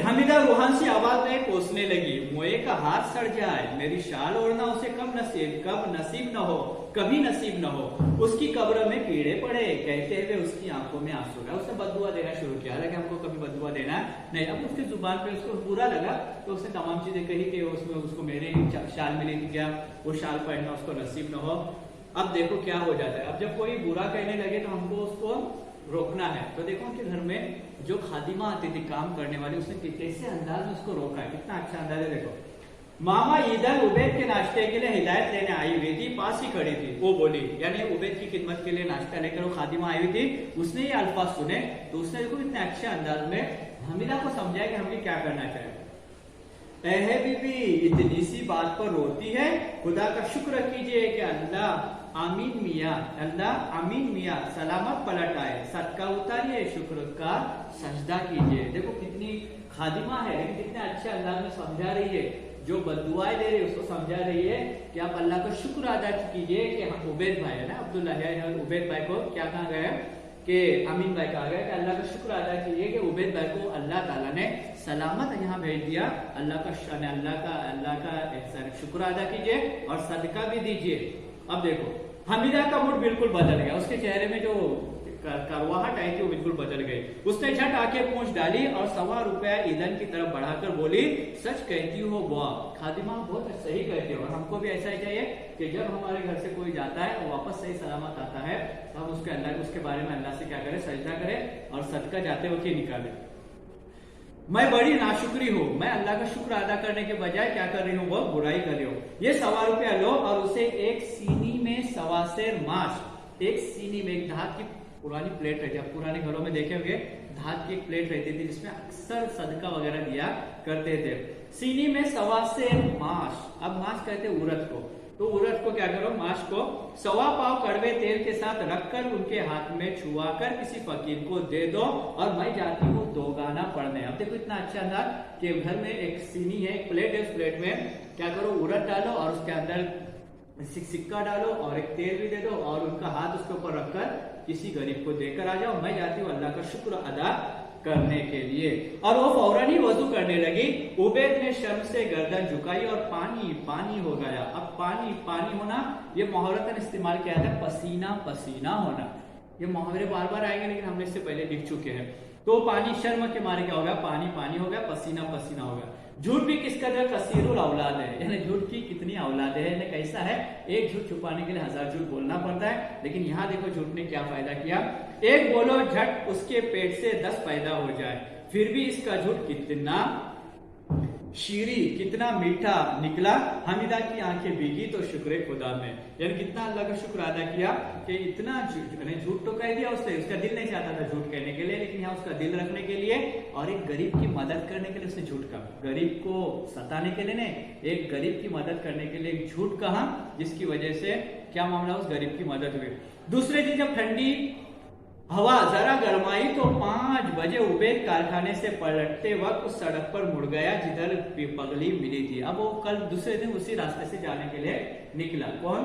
हमीदा रूहान सी आवाज में कोसने लगी, मोए का हाथ सड़ जाए, मेरी शाल ओढ़ना उसे कब नसीब न हो, कभी नसीब न हो। उसकी कब्र में कीड़े पड़े, कहते हुए उसकी आंखों में आंसू गया। उसने बददुआ देना शुरू किया, हालांकि हमको कभी बददुआ देना नहीं। अब उसकी जुबान पे उसको बुरा लगा तो उसने तमाम चीजें कही कि उसमें उसको मेरी शाल मिली थी क्या, वो शाल पहनना उसको नसीब न हो। अब देखो क्या हो जाता है। अब जब कोई बुरा कहने लगे तो हमको उसको रोकना है। तो देखो उनके घर में जो खादिमा आती थी काम करने वाली, उसने कैसे अंदाज में उसको रोका है, कितना अच्छा अंदाज है। देखो, मामा ईदल उबैद के नाश्ते के लिए हिदायत लेने आई हुई थी, पास ही खड़ी थी। वो बोली, यानी उबैद की खिदमत के लिए नाश्ता लेकर वो खादिमा आई हुई थी, उसने ये अल्फाज सुने तो उसने देखो इतने अच्छे अंदाज में हमीदा को समझाया कि हमें क्या करना चाहिए। ऐ बीबी, इतनी सी बात पर रोती है, खुदा का शुक्र कीजिए कि अल्लाह आमीन मियाँ सलामत पलट आए, सदका उतारिए, शुक्र का सजदा कीजिए। देखो कितनी खादिमा है, लेकिन कितने अच्छे अंदाज में समझा रही है। जो बददुआएं दे रही है उसको समझा रही है कि आप अल्लाह का शुक्र अदा कीजिए कि हम उबैद भाई है ना, अब्दुल्ला है, उबैद भाई को क्या कहा गया कि अमीन भाई कहा गया कि अल्लाह का शुक्र अदा कीजिए कि उबैद भाई को अल्लाह ताला ने सलामत यहाँ भेज दिया। अल्लाह का शुक्र अदा कीजिए और सदका भी दीजिए। अब देखो हमीदा का मूड बिल्कुल बदल गया, उसके चेहरे में जो करवाहट आई थी वो बिल्कुल बदल गई। उसने झट आके पूंछ डाली और ₹1.25 ईंधन की तरफ बढ़ाकर बोली, सच कहती हो बुआ, खादिमा बहुत सही कहती हो। और हमको भी ऐसा ही चाहिए कि जब हमारे घर से कोई जाता है और वापस सही सलामत आता है तो हम उसके बारे में अल्लाह से क्या करें, सजदा करें और सदका जाते वक्त निकाले। मैं बड़ी नाशुक्री हूँ, मैं अल्लाह का शुक्र अदा करने के बजाय क्या कर रही हूँ, वो बुराई कर रही हूँ। ये ₹1.25 लो और उसे एक सीनी में 1.25 सेर मांस, एक सीनी में, एक धात की पुरानी प्लेट रहती है, आप पुराने घरों में देखे होंगे धात की एक प्लेट रहती थी जिसमें अक्सर सदका वगैरह दिया करते थे। सीनी में 1.25 सेर मांस, अब मांस कहते उड़द को, तो उड़द को क्या करो, मांस को 1.25 पाव कड़वे तेल के साथ रखकर उनके हाथ में छुआकर किसी फकीर को दे दो और मैं जाती हूँ 2 गाना पढ़ने। अब देखो इतना अच्छा अंदाज कि घर में एक सीनी है, एक प्लेट है, उस प्लेट में क्या करो, उड़द डालो और उसके अंदर सिक्का डालो और एक तेल भी दे दो और उनका हाथ उसके ऊपर रखकर किसी गरीब को देकर आ जाओ, मैं जाती हूँ अल्लाह का शुक्र अदा करने के लिए। और वो फौरन ही वजू करने लगी। उबैद ने शर्म से गर्दन झुकाई और पानी पानी हो गया। अब पानी पानी होना ये मुहावरतन इस्तेमाल किया था, पसीना पसीना होना। ये मुहावरे बार बार आएंगे लेकिन हमने इससे पहले लिख चुके हैं। तो पानी शर्म के मारे क्या हो गया, पानी पानी हो गया, पसीना पसीना हो गया। झूठ भी किस कदर कसीरुल औलाद है, यानी झूठ की कितनी औलाद है, यानी कैसा है, एक झूठ छुपाने के लिए 1000 झूठ बोलना पड़ता है। लेकिन यहाँ देखो झूठ ने क्या फायदा किया, एक बोलो झट उसके पेट से 10 पैदा हो जाए, फिर भी इसका झूठ कितना शीरी, कितना मीठा निकला। हमीदा की आंखें भीगी तो शुक्र खुदा में, यानी कितना अल्लाह का शुक्र अदा किया कि इतना झूठ तो कह दिया उसने, उसका दिल नहीं चाहता था झूठ कहने के लिए, लेकिन यहाँ उसका दिल रखने के लिए और एक गरीब की मदद करने के लिए उसने झूठ कहा। गरीब को सताने के लिए नहीं, एक गरीब की मदद करने के लिए एक झूठ कहा, जिसकी वजह से क्या मामला, उस गरीब की मदद हुई। दूसरे दिन जब ठंडी हवा जरा गरमाई तो 5 बजे उबैद कारखाने से पलटते वक्त उस सड़क पर मुड़ गया जिधर पगली मिली थी। अब वो कल दूसरे दिन उसी रास्ते से जाने के लिए निकला। कौन,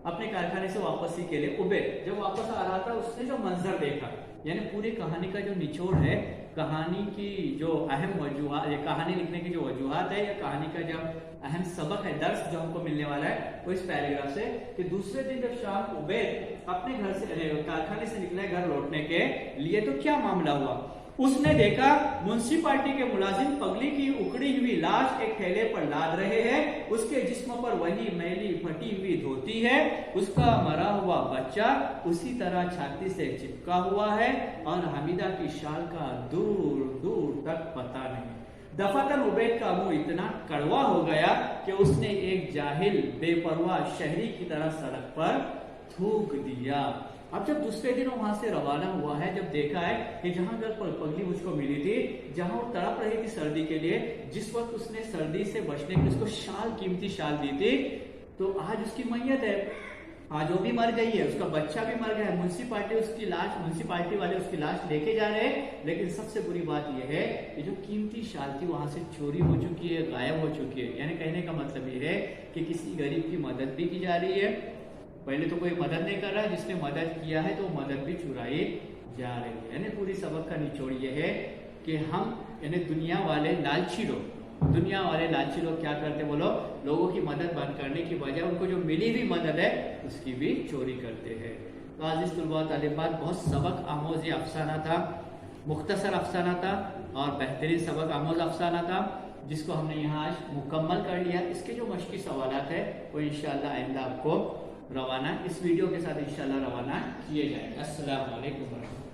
अपने कारखाने से वापसी के लिए उबैद जब वापस आ रहा था उसने जो मंजर देखा, यानी पूरी कहानी का जो निचोड़ है, कहानी की जो अहम वजूहात, कहानी लिखने की जो वजूहात है या कहानी का जो अहम सबक है, दर्स जो हमको मिलने वाला है वो इस पैराग्राफ से कि दूसरे दिन जब शाम उबैद अपने घर से कारखाने से निकला घर लौटने के लिए तो क्या मामला हुआ। उसने देखा म्युनिसिपालिटी के मुलाजिम पगली की उखड़ी हुई लाश एक थैले पर लाद रहे हैं। उसके जिस्म पर वही मैली फटी हुई धोती है, उसका मरा हुआ बच्चा उसी तरह छाती से चिपका हुआ है और हमीदा की शाल का दूर दूर तक पता नहीं। दफातन उबैद का मुंह इतना कड़वा हो गया कि उसने एक जाहिल बेपरवाह शहरी की तरह सड़क पर थूक दिया। अब जब दूसरे दिन वहां से रवाना हुआ है, जब देखा है कि जहां घर पर पगली मुझको मिली थी, जहां वो तड़प रही थी सर्दी के लिए, जिस वक्त उसने सर्दी से बचने की उसको शाल, कीमती शाल दी थी, तो आज उसकी मैयत है, आज वो भी मर गई है, उसका बच्चा भी मर गया है। म्युनिसिपालिटी वाले उसकी लाश लेके जा रहे हैं। लेकिन सबसे बुरी बात यह है कि जो कीमती शाल थी वहां से चोरी हो चुकी है, गायब हो चुकी है। यानी कहने का मतलब ये है कि किसी गरीब की मदद भी की जा रही है। पहले तो कोई मदद नहीं कर रहा है, जिसने मदद किया है तो मदद भी चुराई जा रही है। यानी पूरी सबक का निचोड़ ये है कि हम यानी दुनिया वाले लालची लोग क्या करते बोलो, लोगों की मदद बंद करने की बजाय उनको जो मिली हुई मदद है उसकी भी चोरी करते हैं। तो अज़ीज़ तुलबा तालिबात, बहुत सबक आमोज़ ये अफसाना था, मुख्तसर अफसाना था और बेहतरीन सबक आमोज़ अफसाना था, जिसको हमने यहाँ आज मुकम्मल कर लिया। इसके जो मश्की सवालात है वो इंशाअल्लाह आइंदा आपको रवाना इस वीडियो के साथ इंशाअल्लाह रवाना किए जाएंगे। अस्सलाम वालेकुम।